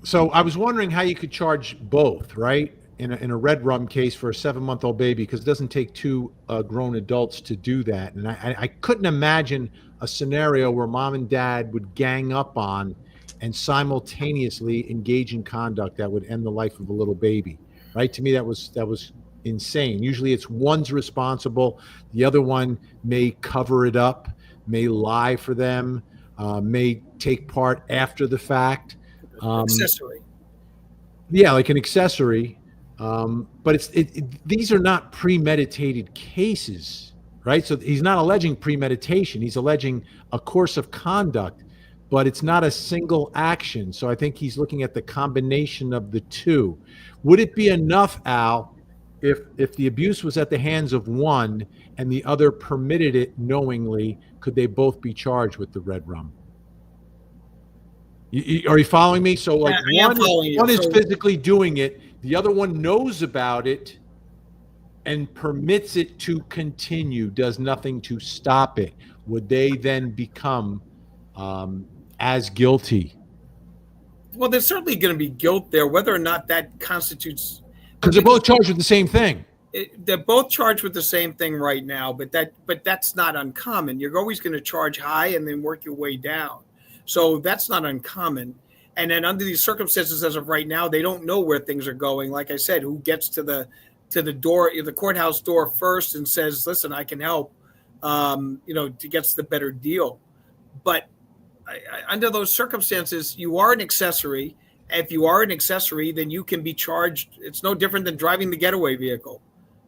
So, I was wondering how you could charge both, right? In a red rum case for a 7-month-old baby, because it doesn't take two grown adults to do that. And I couldn't imagine a scenario where mom and dad would gang up on and simultaneously engage in conduct that would end the life of a little baby, right? To me, that was insane. Usually it's one's responsible. The other one may cover it up, may lie for them, may take part after the fact. Accessory. Yeah, like an accessory. But these are not premeditated cases, right? So he's not alleging premeditation. He's alleging a course of conduct, but it's not a single action. So I think he's looking at the combination of the two. Would it be enough, Al, if the abuse was at the hands of one and the other permitted it knowingly? Could they both be charged with the red rum? Are you following me? So like Yeah, I am following you. one is So- physically doing it, the other one knows about it and permits it to continue, does nothing to stop it. Would they then become as guilty? Well, there's certainly going to be guilt there, whether or not that constitutes. Because they're both charged with the same thing. They're both charged with the same thing right now, but that's not uncommon. You're always going to charge high and then work your way down. So that's not uncommon. And then under these circumstances, as of right now, they don't know where things are going. Like I said, who gets to the door, the courthouse door first and says, "Listen, I can help," to gets the better deal. But under those circumstances, you are an accessory. If you are an accessory, then you can be charged. It's no different than driving the getaway vehicle.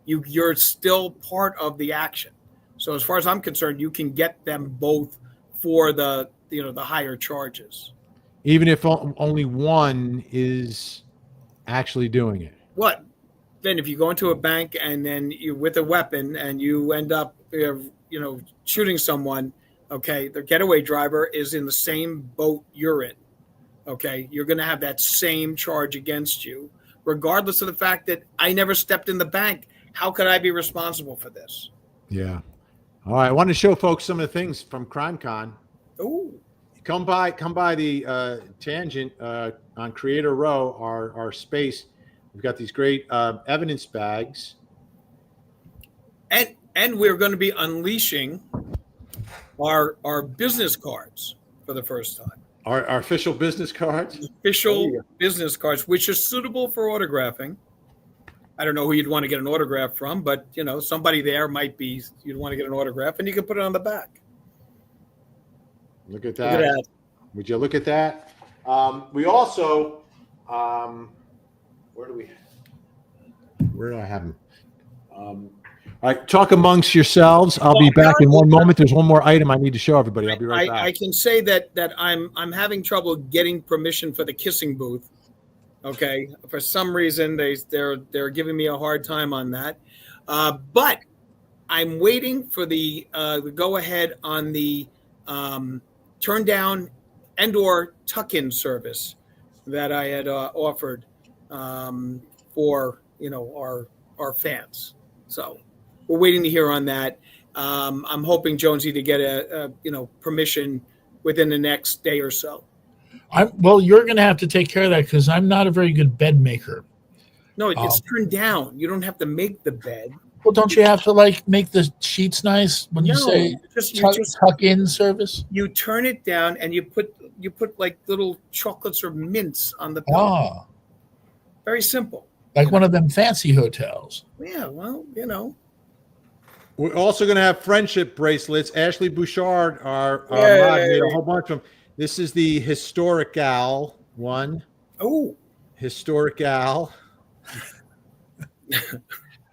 You're still part of the action. So as far as I'm concerned, you can get them both for the higher charges. Even if only one is actually doing it. What? Then if you go into a bank and then you with a weapon and you end up, shooting someone, okay, the getaway driver is in the same boat you're in. Okay, you're going to have that same charge against you, regardless of the fact that I never stepped in the bank. How could I be responsible for this? Yeah. All right. I want to show folks some of the things from CrimeCon. Oh, Come by the tangent on Creator Row, our space. We've got these great evidence bags. and we're going to be unleashing our business cards for the first time. Our official business cards. Official business cards, which are suitable for autographing. I don't know who you'd want to get an autograph from, but somebody there might be you'd want to get an autograph, and you can put it on the back. Look at that. Would you look at that? We also, where do I have them? All right, talk amongst yourselves. I'll be back in one moment. There's one more item I need to show everybody. I'll be right back. I can say that I'm having trouble getting permission for the kissing booth. Okay, for some reason they're giving me a hard time on that, but I'm waiting for the go ahead on the turn down and/or tuck-in service that I had offered for our fans. So we're waiting to hear on that. I'm hoping, Jonesy, to get a permission within the next day or so. Well, you're going to have to take care of that because I'm not a very good bed maker. No, it's turned down. You don't have to make the bed. Well, don't you have to make the sheets nice when you say tuck in service? You turn it down and you put like little chocolates or mints on the pillow. Ah, Very simple. like one of them fancy hotels. Yeah, well, We're also going to have friendship bracelets. Ashley Bouchard, our mod, made a whole bunch of them. This is the Historic Al one. Oh, Historic Al.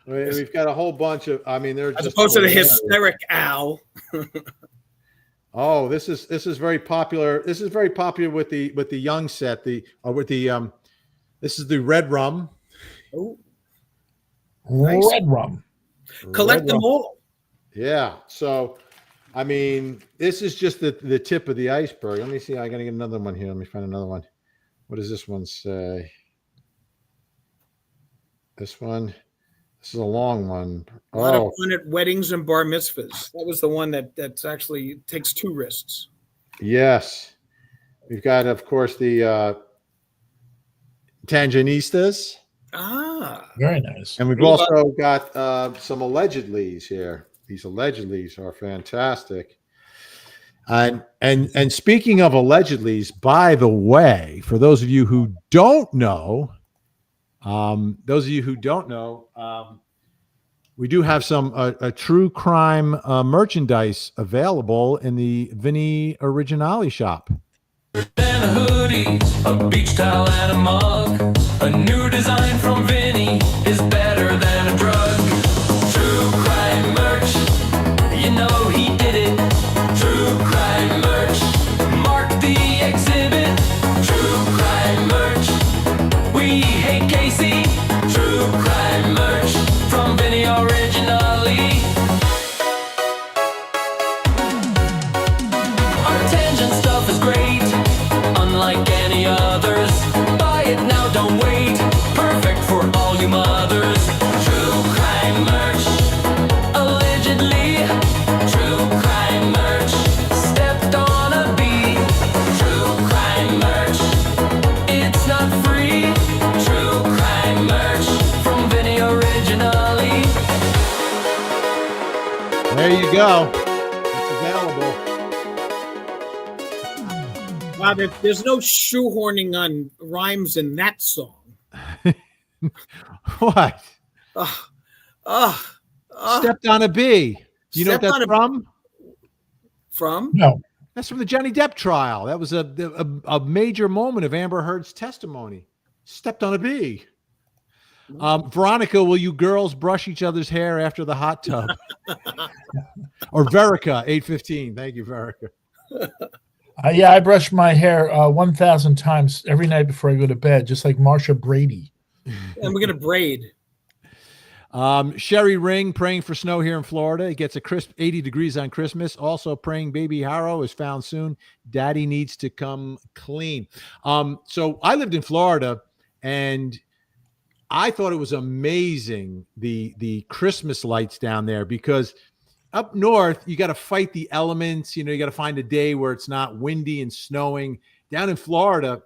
We've got a whole bunch of. I mean, they're as just opposed to the hysteric owl. Oh, this is very popular. This is very popular with the young set. This is the red rum. Oh, nice. Red rum. Collect Red them rum. all. Yeah. So, I mean, this is just the tip of the iceberg. Let me see. I got to get another one here. Let me find another one. What does this one say? This one. This is a long one. A lot of fun at weddings and bar mitzvahs. That was the one that's actually takes two wrists. Yes. We've got, of course, the Tangenistas. Ah, Very nice. And we've also got some allegedlys here. These allegedlys are fantastic. And speaking of allegedlys, by the way, for those of you who don't know, we do have some a true crime merchandise available in the Vinnie Originale shop. And a hoodie, a beach towel, and a mug. A new design from Vinnie is better than a drug. True crime merch, you know he did it. True crime merch, mark the exhibit. True crime merch, we hate Casey. True crime merch from Vinnie originally. Our tangent stuff is great, unlike any others. Buy it now, don't wait. Perfect for all you mothers. True crime merch, allegedly. True crime merch, stepped on a bee. True crime merch, it's not free. True crime merch from Vinnie originally. There you go. It's available. Wow, there's no shoehorning on rhymes in that song. What? Uh, Stepped on a bee. Do you know what Stepped that's on a- from? from? No. That's from the Johnny Depp trial. That was a major moment of Amber Heard's testimony. Stepped on a bee. Veronica, will you girls brush each other's hair after the hot tub? Or Verica, 815. Thank you, Verica. Yeah, I brush my hair 1,000 times every night before I go to bed, just like Marsha Brady. And we're going to braid. Sherry Ring praying for snow here in Florida. It gets a crisp 80 degrees on Christmas. Also praying baby Haro is found soon. Daddy needs to come clean. So I lived in Florida, and I thought it was amazing, the Christmas lights down there, because up north, you got to fight the elements. You know, you got to find a day where it's not windy and snowing. Down in Florida,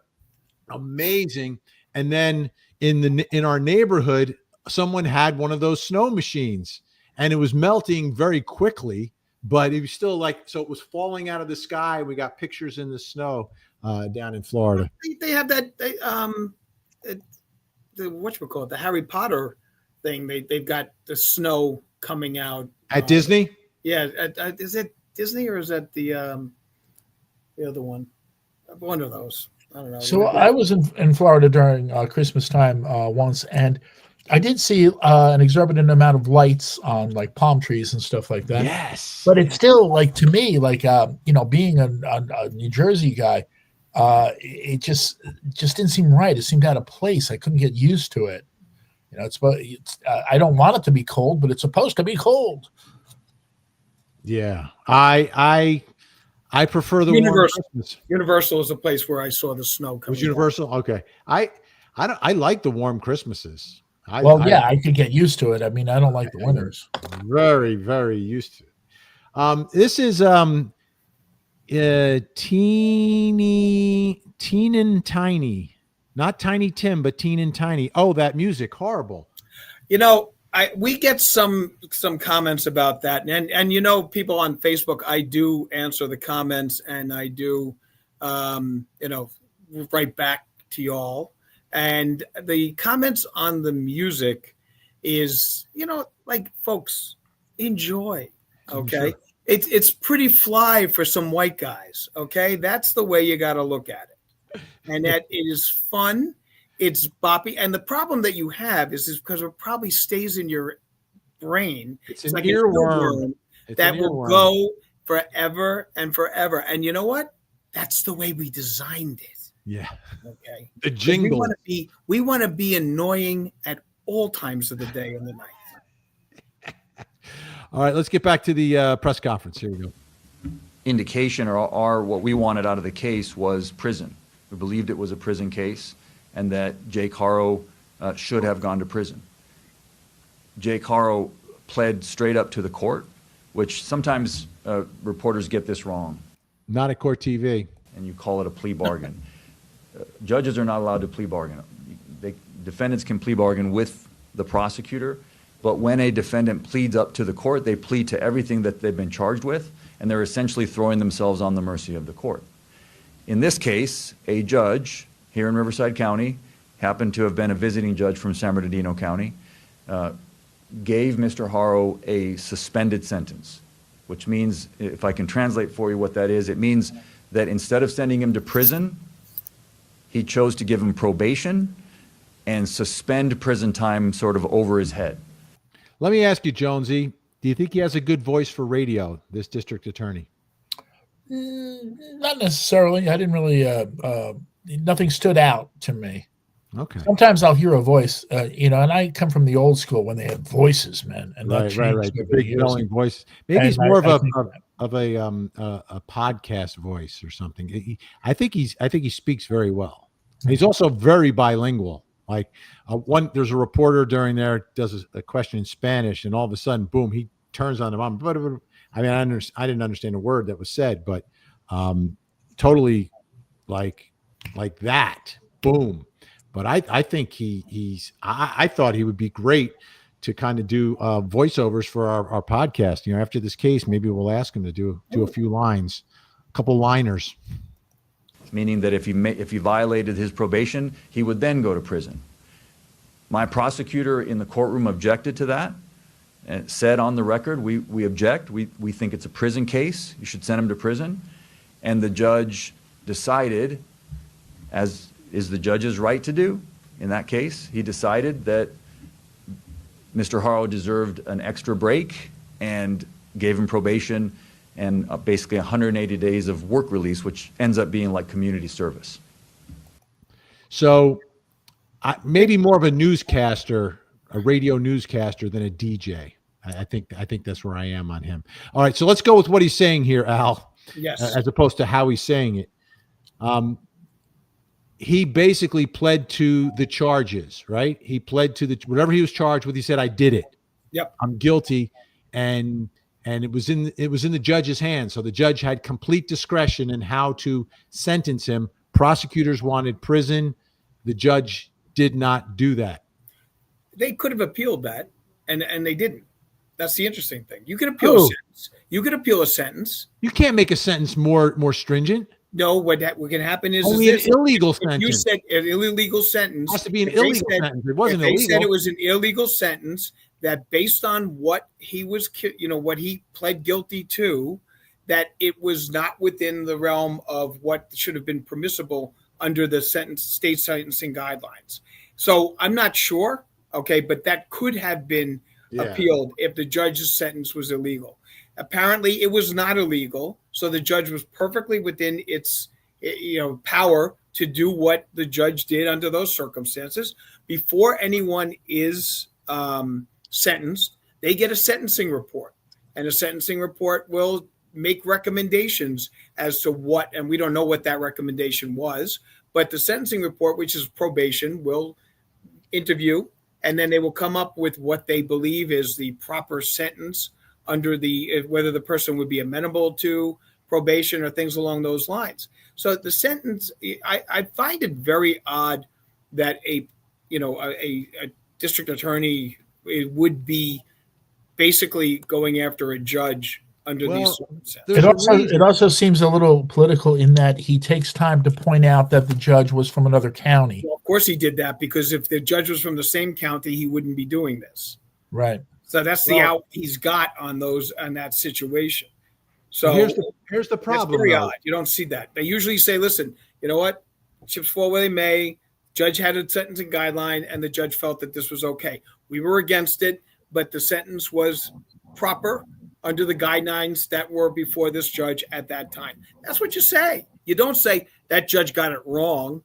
amazing. And then in our neighborhood, someone had one of those snow machines, and it was melting very quickly, but it was still so it was falling out of the sky. We got pictures in the snow down in Florida. They have that, the whatchamacallit, the Harry Potter thing. They've got the snow coming out. At Disney? Yeah. Is it Disney or is that the other one? One of those. I don't know. So I was in Florida during Christmas time once, and I did see an exorbitant amount of lights on like palm trees and stuff like that. Yes. But it's still to me, being a New Jersey guy, it just didn't seem right. It seemed out of place. I couldn't get used to it. You know, I don't want it to be cold, but it's supposed to be cold. Yeah. I prefer the Universal. warm Christmas. Universal is a place where I saw the snow It coming. was Universal? Okay. I like the warm Christmases. I could get used to it. I mean, I don't like the winters. Very, very used to it. This is Teen and Tiny. Not Tiny Tim, but Teen and Tiny. Oh, that music, horrible. You know, we get some comments about that, and you know, people on Facebook, I do answer the comments, and I do write back to y'all. And the comments on the music is, folks, enjoy. Okay. Sure. It's pretty fly for some white guys. Okay. That's the way you got to look at it. And that it is fun. It's boppy. And the problem that you have is because it probably stays in your brain. It's like an earworm that will go forever and forever. And you know what? That's the way we designed it. Yeah. Okay. The jingle. We want to be annoying at all times of the day and the night. All right, let's get back to the press conference. Here we go. Indication or what we wanted out of the case was prison. We believed it was a prison case and that Jake Harrow should have gone to prison. Jake Harrow pled straight up to the court, which sometimes reporters get this wrong. Not at Court TV. And you call it a plea bargain. Judges are not allowed to plea bargain. Defendants can plea bargain with the prosecutor, but when a defendant pleads up to the court, they plead to everything that they've been charged with, and they're essentially throwing themselves on the mercy of the court. In this case, a judge here in Riverside County, happened to have been a visiting judge from San Bernardino County, gave Mr. Harrow a suspended sentence, which means, if I can translate for you what that is, it means that instead of sending him to prison, he chose to give him probation and suspend prison time sort of over his head. Let me ask you, Jonesy, do you think he has a good voice for radio, this district attorney? Not necessarily. I didn't really, nothing stood out to me. Okay. Sometimes I'll hear a voice, and I come from the old school when they had voices, man. And that Right. changed The over the big years. yelling voice. Maybe And he's more I think of a podcast voice or something. I think he speaks very well. He's also very bilingual. Like there's a reporter during there does a question in Spanish, and all of a sudden, boom, he turns on him. I mean, I didn't understand a word that was said, but totally like that, boom. But I think I thought he would be great to kind of do voiceovers for our podcast. You know, after this case, maybe we'll ask him to do a few lines, a couple liners. Meaning that if he violated his probation, he would then go to prison. My prosecutor in the courtroom objected to that and said on the record, we object. We think it's a prison case. You should send him to prison. And the judge decided, as is the judge's right to do in that case, he decided that Mr. Harrow deserved an extra break and gave him probation and basically 180 days of work release, which ends up being like community service. So maybe more of a newscaster, a radio newscaster than a DJ. I think that's where I am on him. All right, so let's go with what he's saying here, Al. Yes. As opposed to how he's saying it. He basically pled to the charges, right? He pled to whatever he was charged with. He said, "I did it. Yep. I'm guilty," and it was in the judge's hands. So the judge had complete discretion in how to sentence him. Prosecutors wanted prison. The judge did not do that. They could have appealed that, and they didn't. That's the interesting thing. You could appeal a sentence. You could appeal a sentence. You can't make a sentence more stringent. No, what can happen is Only this. an illegal If sentence. you said an illegal sentence. It has to be an if they illegal said- sentence. It wasn't if they illegal. said it was an illegal sentence, that based on what he was, what he pled guilty to, that it was not within the realm of what should have been permissible under the state sentencing guidelines. So I'm not sure, okay, but that could have been appealed if the judge's sentence was illegal. Apparently, it was not illegal, so the judge was perfectly within its power to do what the judge did under those circumstances. Before anyone is sentenced, they get a sentencing report, and a sentencing report will make recommendations as to what, and we don't know what that recommendation was, but the sentencing report, which is probation, will interview, and then they will come up with what they believe is the proper sentence under whether the person would be amenable to probation or things along those lines. So the sentence, I find it very odd that a district attorney would be basically going after a judge under these circumstances. It also seems a little political in that he takes time to point out that the judge was from another county. Well, of course he did that, because if the judge was from the same county, he wouldn't be doing this. Right. So that's the out he's got on that situation. So here's the problem. That's very odd. You don't see that. They usually say, listen, you know what? Chips fall where they may. Judge had a sentencing guideline, and the judge felt that this was okay. We were against it, but the sentence was proper under the guidelines that were before this judge at that time. That's what you say. You don't say that judge got it wrong.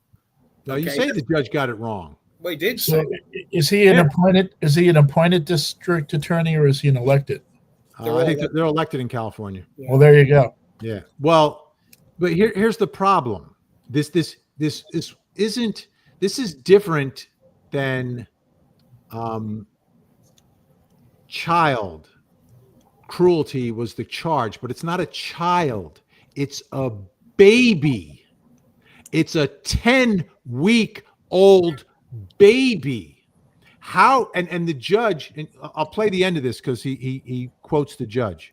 No, you say the judge got it wrong. Well, he did So say. is he an appointed district attorney, or is he an elected? I think they're elected in California. Yeah. Well, there you go. Yeah. Well, but here's the problem. This is different than child cruelty was the charge, but it's not a child. It's a baby. It's a 10-week-old baby. How and the judge, and I'll play the end of this because he quotes the judge.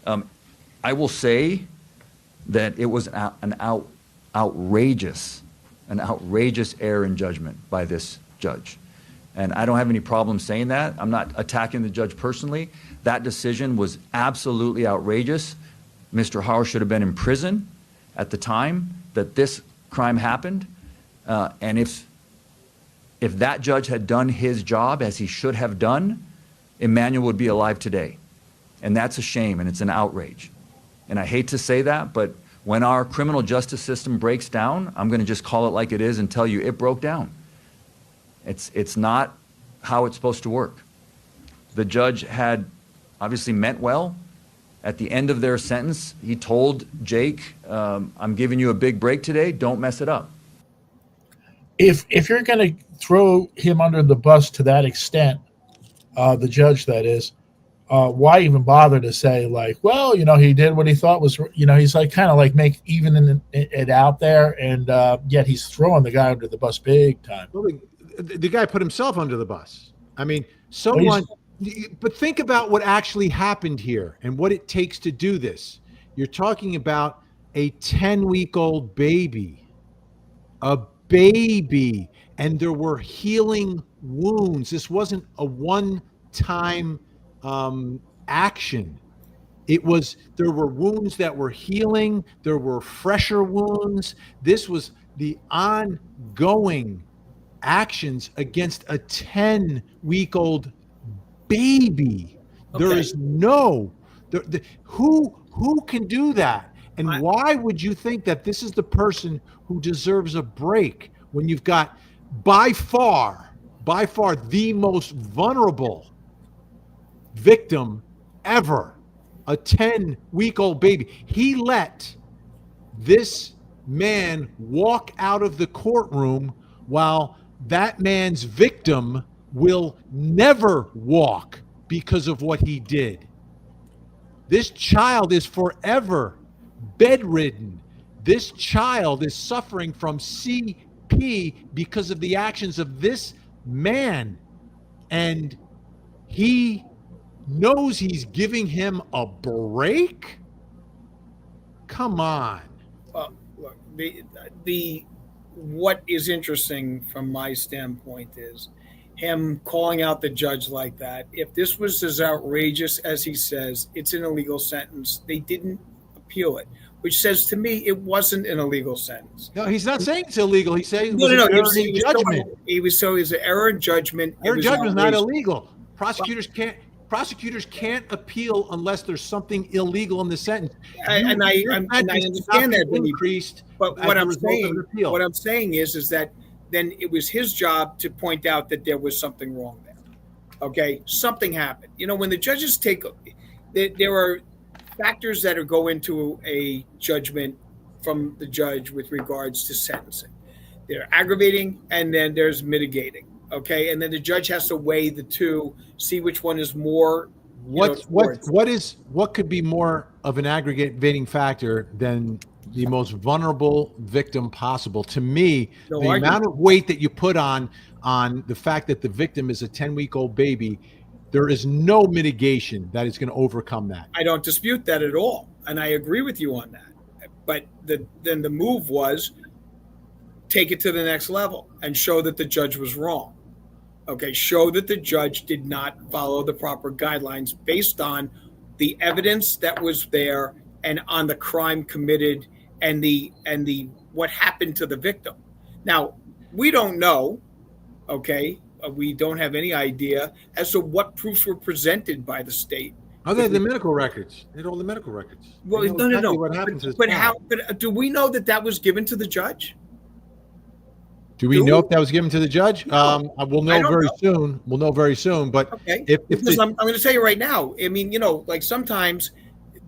I will say that it was an outrageous error in judgment by this judge. And I don't have any problem saying that. I'm not attacking the judge personally. That decision was absolutely outrageous. Mr. Harrow should have been in prison at the time that this crime happened. And if If that judge had done his job as he should have done, Emanuel would be alive today. And that's a shame, and it's an outrage. And I hate to say that, but when our criminal justice system breaks down, I'm going to just call it like it is and tell you it broke down. It's not how it's supposed to work. The judge had obviously meant well. At the end of their sentence, he told Jake, I'm giving you a big break today, don't mess it up. If you're going to throw him under the bus to that extent, the judge, that is, why even bother to say, like, well, he did what he thought was, he's like kind of like make even it out there, and yet he's throwing the guy under the bus big time. Well, the guy put himself under the bus. I mean, but think about what actually happened here and what it takes to do this. You're talking about a 10-week-old baby, and there were healing wounds. This wasn't a one-time action. There were wounds that were healing. There were fresher wounds. This was the ongoing actions against a 10-week-old baby. Okay. There is who can do that? And why would you think that this is the person who deserves a break when you've got by far the most vulnerable victim ever, a 10-week-old baby? He let this man walk out of the courtroom while that man's victim will never walk because of what he did. This child is forever bedridden. This child is suffering from CP because of the actions of this man. And he knows he's giving him a break? Come on. Look, what is interesting from my standpoint is him calling out the judge like that. If this was as outrageous as he says, it's an illegal sentence. They didn't appeal it, which says to me it wasn't an illegal sentence. No, he's not saying it's illegal. He's saying No. It was an error in judgment. error in judgment is not illegal. Prosecutors can't appeal unless there's something illegal in the sentence. I understand that, increased. But what I'm saying is that then it was his job to point out that there was something wrong there. Okay, something happened. When the judges there are factors that go into a judgment from the judge with regards to sentencing. They're aggravating, and then there's mitigating. Okay, and then the judge has to weigh the two, see which one is more. What could be more of an aggravating factor than the most vulnerable victim possible? To me, amount of weight that you put on the fact that the victim is a 10-week-old baby, there is no mitigation that is going to overcome that. I don't dispute that at all, and I agree with you on that. But then the move was take it to the next level and show that the judge was wrong. Okay, show that the judge did not follow the proper guidelines based on the evidence that was there and on the crime committed and the what happened to the victim. Now, we don't know, okay? We don't have any idea as to what proofs were presented by the state. Oh, they had the medical records. They had all the medical records. Well, no. What happened to this but child. But do we know that was given to the judge? Do we know if that was given to the judge? We'll know very soon. We'll know very soon. But okay, I'm going to tell you right now. I mean, like sometimes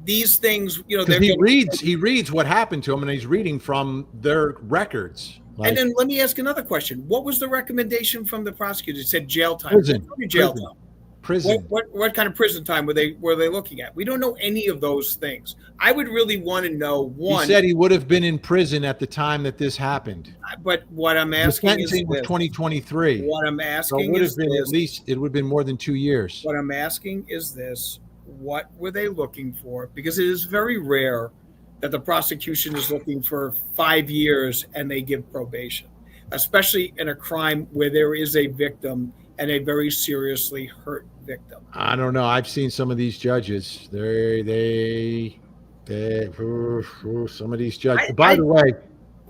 these things, he reads what happened to him, and he's reading from their records. And then let me ask another question. What was the recommendation from the prosecutor? It said jail time. Prison. What kind of prison time were they looking at? We don't know any of those things. I would really want to know. One, he said he would have been in prison at the time that this happened. But what I'm asking the sentencing was 2023. What I'm asking so it would have been more than 2 years. What I'm asking is this: what were they looking for? Because it is very rare that the prosecution is looking for 5 years and they give probation, especially in a crime where there is a victim and a very seriously hurt victim. I don't know. I've seen some of these judges. Some of these judges. By the way,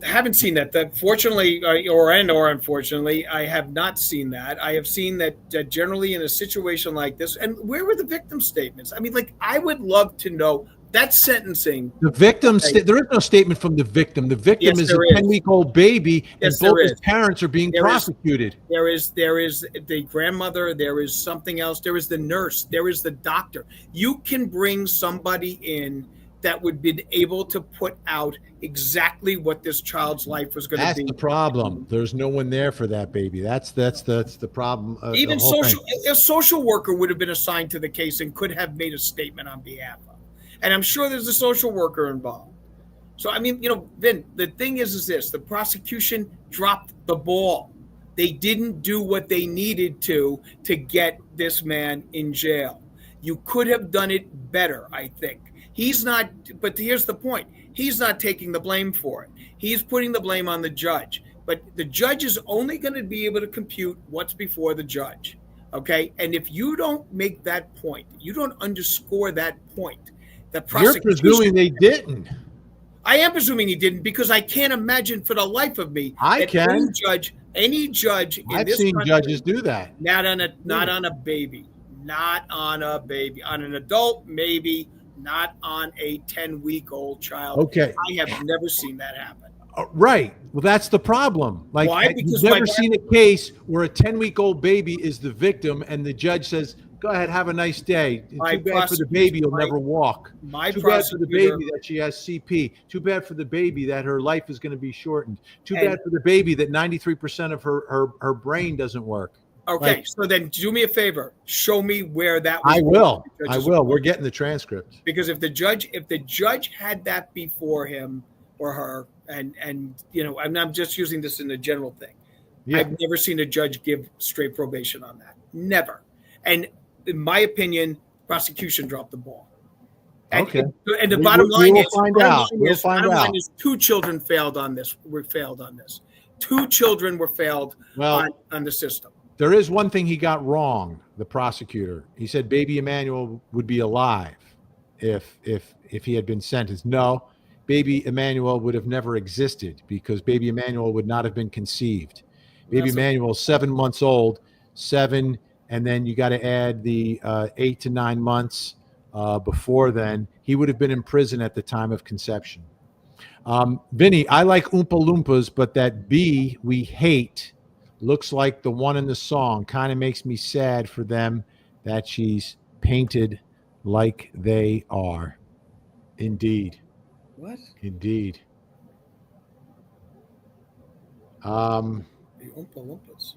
haven't seen that. Fortunately, or unfortunately, I have not seen that. I have seen that generally in a situation like this. And where were the victim statements? I mean, like, I would love to know that sentencing. The victim, Okay. there is no statement from the victim. The victim Yes, is a there is. 10-week-old baby, Yes, and both there his is. parents are being There is. prosecuted. There is the grandmother. There is something else. There is the nurse. There is the doctor. You can bring somebody in that would be able to put out exactly what this child's life was going to That's be. the problem. There's no one there for that baby. That's the problem. Even the whole thing. a social worker would have been assigned to the case and could have made a statement on behalf of. And I'm sure there's a social worker involved. So, I mean, Vin, the thing is this: the prosecution dropped the ball. They didn't do what they needed to get this man in jail. You could have done it better, I think. He's not, but here's the point. He's not taking the blame for it. He's putting the blame on the judge. But the judge is only going to be able to compute what's before the judge. Okay? And if you don't make that point, you don't underscore that point, the You're prosecution... presuming they didn't. I am presuming he didn't, because I can't imagine for the life of me I that can. any judge in I've this seen country, judges do that. not on a baby, on an adult maybe, not on a 10-week-old child. Okay. I have never seen that happen. Right. Well, that's the problem. Like, Why? Because you've never my- seen a case where a 10-week-old baby is the victim, and the judge says, "Go ahead, have a nice day. My Too bad for the prosecution- baby, you'll my- never walk. My Too bad for the prosecutor, baby that she has CP. Too bad for the baby that her life is going to be shortened. Too And- bad for the baby that 93% of her brain doesn't work." okay, like- so then do me a favor, show me where that was. I will. the I judge's will. We're report. getting the transcript. Because if the judge had that before him or her, and I'm just using this in a general thing. Yeah. I've never seen a judge give straight probation on that. Never. And in my opinion, prosecution dropped the ball. And, Okay. and the We bottom will- line we will is, find bottom out. line We'll is- find bottom line out. is 2 children failed on this. Were failed on this. 2 children were failed Well, on the system. there is one thing he got wrong, the prosecutor. He said Baby Emmanuel would be alive if he had been sentenced. No, Baby Emmanuel would have never existed, because Baby Emmanuel would not have been conceived. Baby That's a- Emmanuel, 7 months old, 7, and then you got to add the 8 to 9 months before then. He would have been in prison at the time of conception. Vinny, I like Oompa Loompas, but that bee we hate looks like the one in the song. Kind of makes me sad for them that she's painted like they are. Indeed. What? Indeed. The Oompa Loompas.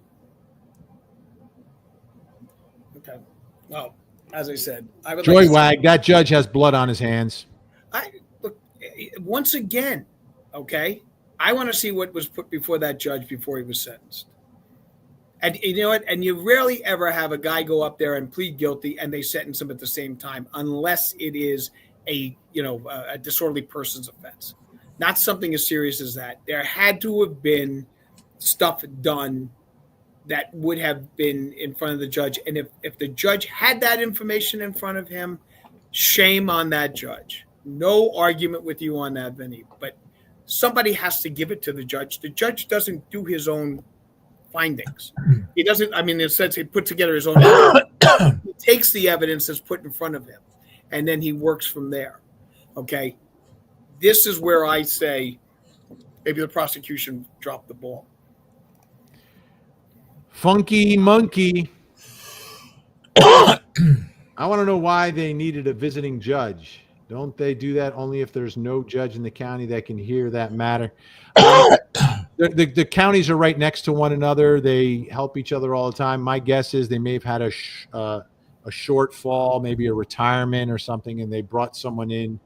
Okay. Well, as I said, I would like to- Joywag, that judge has blood on his hands. look, once again, okay, I want to see what was put before that judge before he was sentenced. And you know what? And you rarely ever have a guy go up there and plead guilty and they sentence him at the same time, unless it is a disorderly person's offense. Not something as serious as that. There had to have been stuff done that would have been in front of the judge. And if the judge had that information in front of him, shame on that judge. No argument with you on that, Vinny. But somebody has to give it to the judge. The judge doesn't do his own findings. He doesn't, I mean, in a sense, he put together his own evidence. He takes the evidence that's put in front of him, and then he works from there. Okay? This is where I say maybe the prosecution dropped the ball. Funky Monkey. I want to know why they needed a visiting judge. Don't they do that only if there's no judge in the county that can hear that matter? The counties are right next to one another. They help each other all the time. My guess is they may have had a shortfall, maybe a retirement or something, and they brought someone in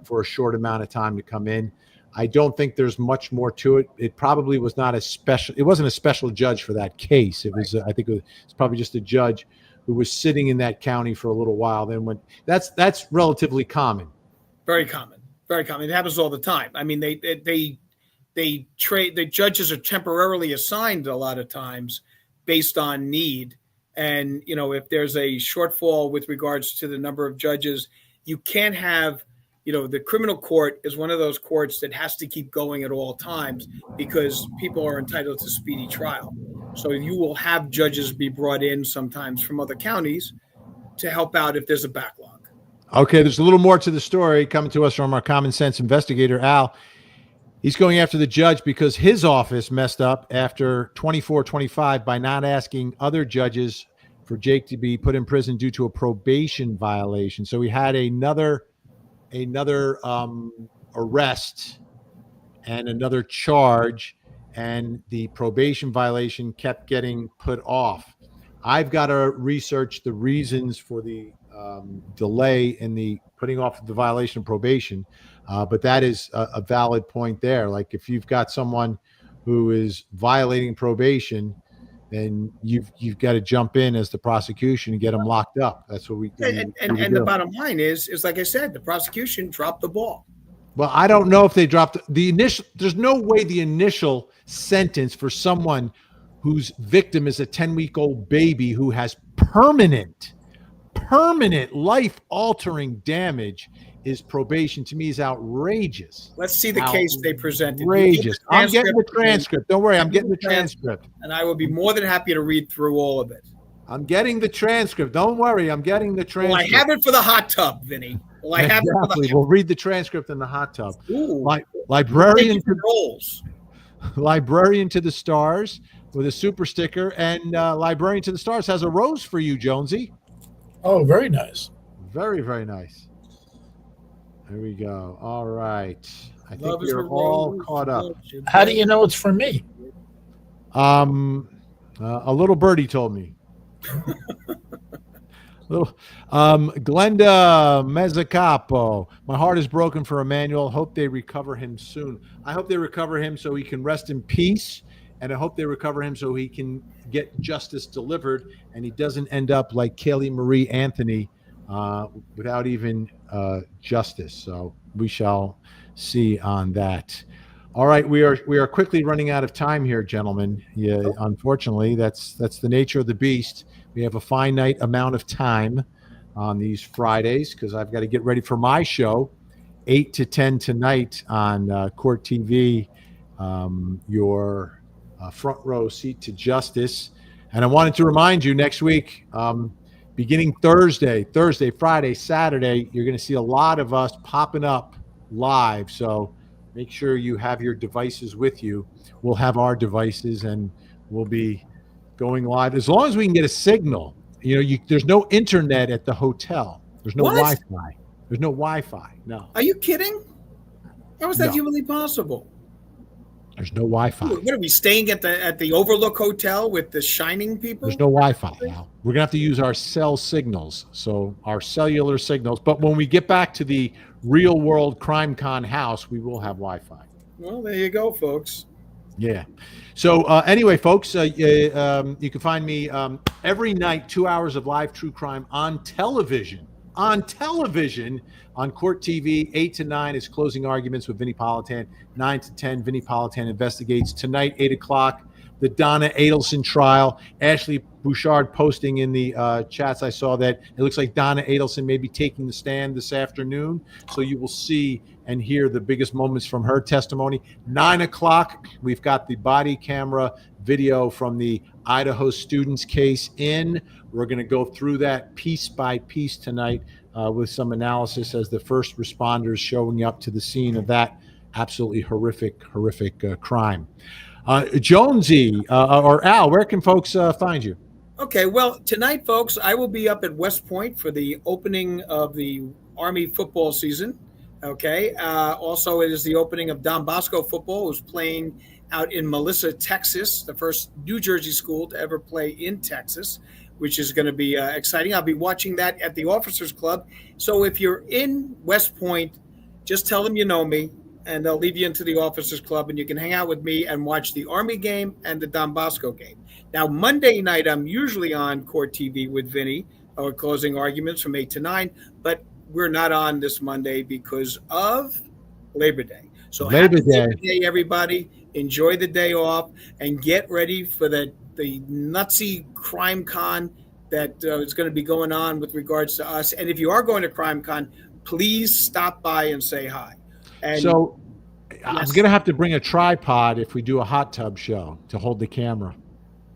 for a short amount of time to come in. I don't think there's much more to it. It probably was not a special. It wasn't a special judge for that case. It was. I think it's probably just a judge who was sitting in that county for a little while. Then when that's relatively common. Very common. Very common. It happens all the time. I mean, they trade. The judges are temporarily assigned a lot of times based on need. And if there's a shortfall with regards to the number of judges, you can't have the criminal court is one of those courts that has to keep going at all times because people are entitled to speedy trial. So you will have judges be brought in sometimes from other counties to help out if there's a backlog. Okay, there's a little more to the story coming to us from our common sense investigator, Al. He's going after the judge because his office messed up after 24-25 by not asking other judges for Jake to be put in prison due to a probation violation. So he had another arrest and another charge, and the probation violation kept getting put off. I've got to research the reasons for the delay in the putting off the violation of probation, but that is a valid point there. Like if you've got someone who is violating probation, then you've got to jump in as the prosecution and get them locked up. That's what we And the bottom line is like I said, the prosecution dropped the ball. Well, I don't know if they dropped the initial. There's no way the initial sentence for someone whose victim is a 10-week-old baby who has permanent life-altering damage is probation. To me, is outrageous. Let's see the case they presented. Outrageous. I'm getting the transcript. Don't worry, I'm getting the transcript. And I will be more than happy to read through all of it. I'm getting the transcript. Don't worry, I'm getting the transcript. Well, I have it for the hot tub, Vinny. Well, I have it for the We'll read the transcript in the hot tub. Ooh. Librarian roles. Librarian to the Stars with a super sticker, and Librarian to the Stars has a rose for you, Jonesy. Oh, very nice. Very, very nice. There we go. All right. I think Love is we're a all rose. caught up. How do you know it's for me? A little birdie told me. Glenda Mezzacapo. My heart is broken for Emanuel. Hope they recover him soon. I hope they recover him so he can rest in peace, and I hope they recover him so he can get justice delivered and he doesn't end up like Kaylee Marie Anthony without even justice. So we shall see on that. All right, we are quickly running out of time here, gentlemen. Yeah, unfortunately, that's the nature of the beast. We have a finite amount of time on these Fridays because I've got to get ready for my show, 8 to 10 tonight on Court TV, your front row seat to justice. And I wanted to remind you next week, beginning Thursday, Friday, Saturday, you're going to see a lot of us popping up live. So make sure you have your devices with you. We'll have our devices and we'll be going live as long as we can get a signal. There's no internet at the hotel. There's no Wi-Fi. There's no Wi-Fi. No. Are you kidding? How is that No. humanly possible? There's no Wi-Fi. What are we staying at the Overlook Hotel with the Shining people? There's no Wi-Fi now. We're gonna have to use our cell signals, so our cellular signals. But when we get back to the real world CrimeCon house, we will have Wi-Fi. Well, there you go, folks. Yeah. So anyway, folks, you can find me every night, 2 hours of live true crime on television. On Court TV, 8 to 9 is Closing Arguments with Vinnie Politan. 9 to 10, Vinnie Politan Investigates. Tonight, 8 o'clock, the Donna Adelson trial. Ashley Bouchard posting in the chats. I saw that it looks like Donna Adelson may be taking the stand this afternoon. So you will see and hear the biggest moments from her testimony. 9 o'clock, we've got the body camera video from the Idaho students case in. We're going to go through that piece by piece tonight with some analysis as the first responders showing up to the scene of that absolutely horrific crime. Jonesy or Al, where can folks find you? Okay, well, tonight, folks, I will be up at West Point for the opening of the Army football season. Okay. Also, it is the opening of Don Bosco football, who's playing out in Melissa, Texas, the first New Jersey school to ever play in Texas, which is going to be exciting. I'll be watching that at the Officers Club. So if you're in West Point, just tell them you know me, and they'll leave you into the Officers Club, and you can hang out with me and watch the Army game and the Don Bosco game. Now, Monday night, I'm usually on Court TV with Vinny, or Closing Arguments from 8 to 9, but we're not on this Monday because of Labor Day. So happy Labor Day, everybody. Enjoy the day off and get ready for the nutsy crime con that is going to be going on with regards to us. And if you are going to crime con, please stop by and say hi. And So I'm Yes. going to have to bring a tripod if we do a hot tub show to hold the camera.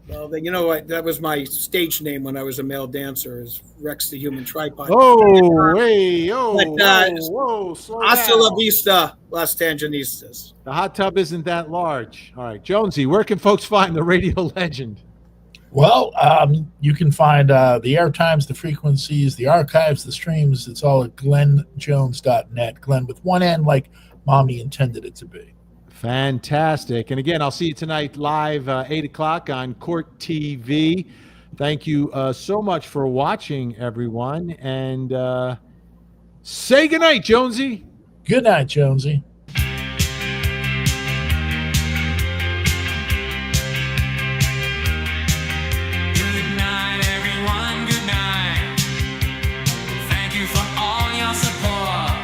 well, then, you know what? That was my stage name when I was a male dancer, is Rex the Human Tripod. Oh, hey, oh, But, whoa, slow Hasta la down. vista, Las Tanginistas. The hot tub isn't that large. All right, Jonesy, where can folks find the radio legend? Well, you can find the airtimes, the frequencies, the archives, the streams. It's all at glennjones.net. Glenn with one N, like mommy intended it to be. Fantastic. And again, I'll see you tonight live 8 o'clock on Court TV. Thank you so much for watching, everyone. And say goodnight, Jonesy. Good night, Jonesy. Good night, everyone. Good night. Thank you for all your support.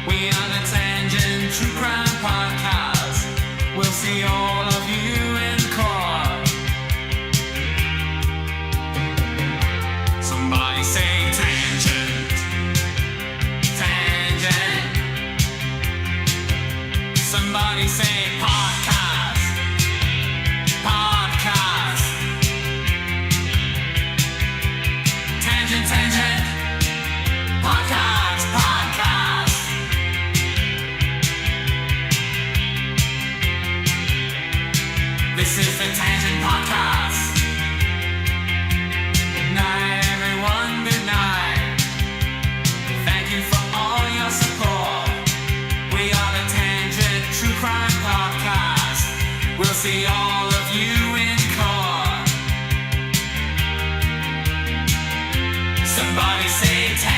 We are the Tangent True Crime Podcast. We'll see all of you in court. Somebody say tangent. Tangent. Somebody say podcast. Podcast. Tangent, tangent. Podcast, podcast. This is the Tangent Podcast. Good night, everyone. Good night. Thank you for all your support. We are the Tangent True Crime Podcast. We'll see all of you in court. Somebody say tangent.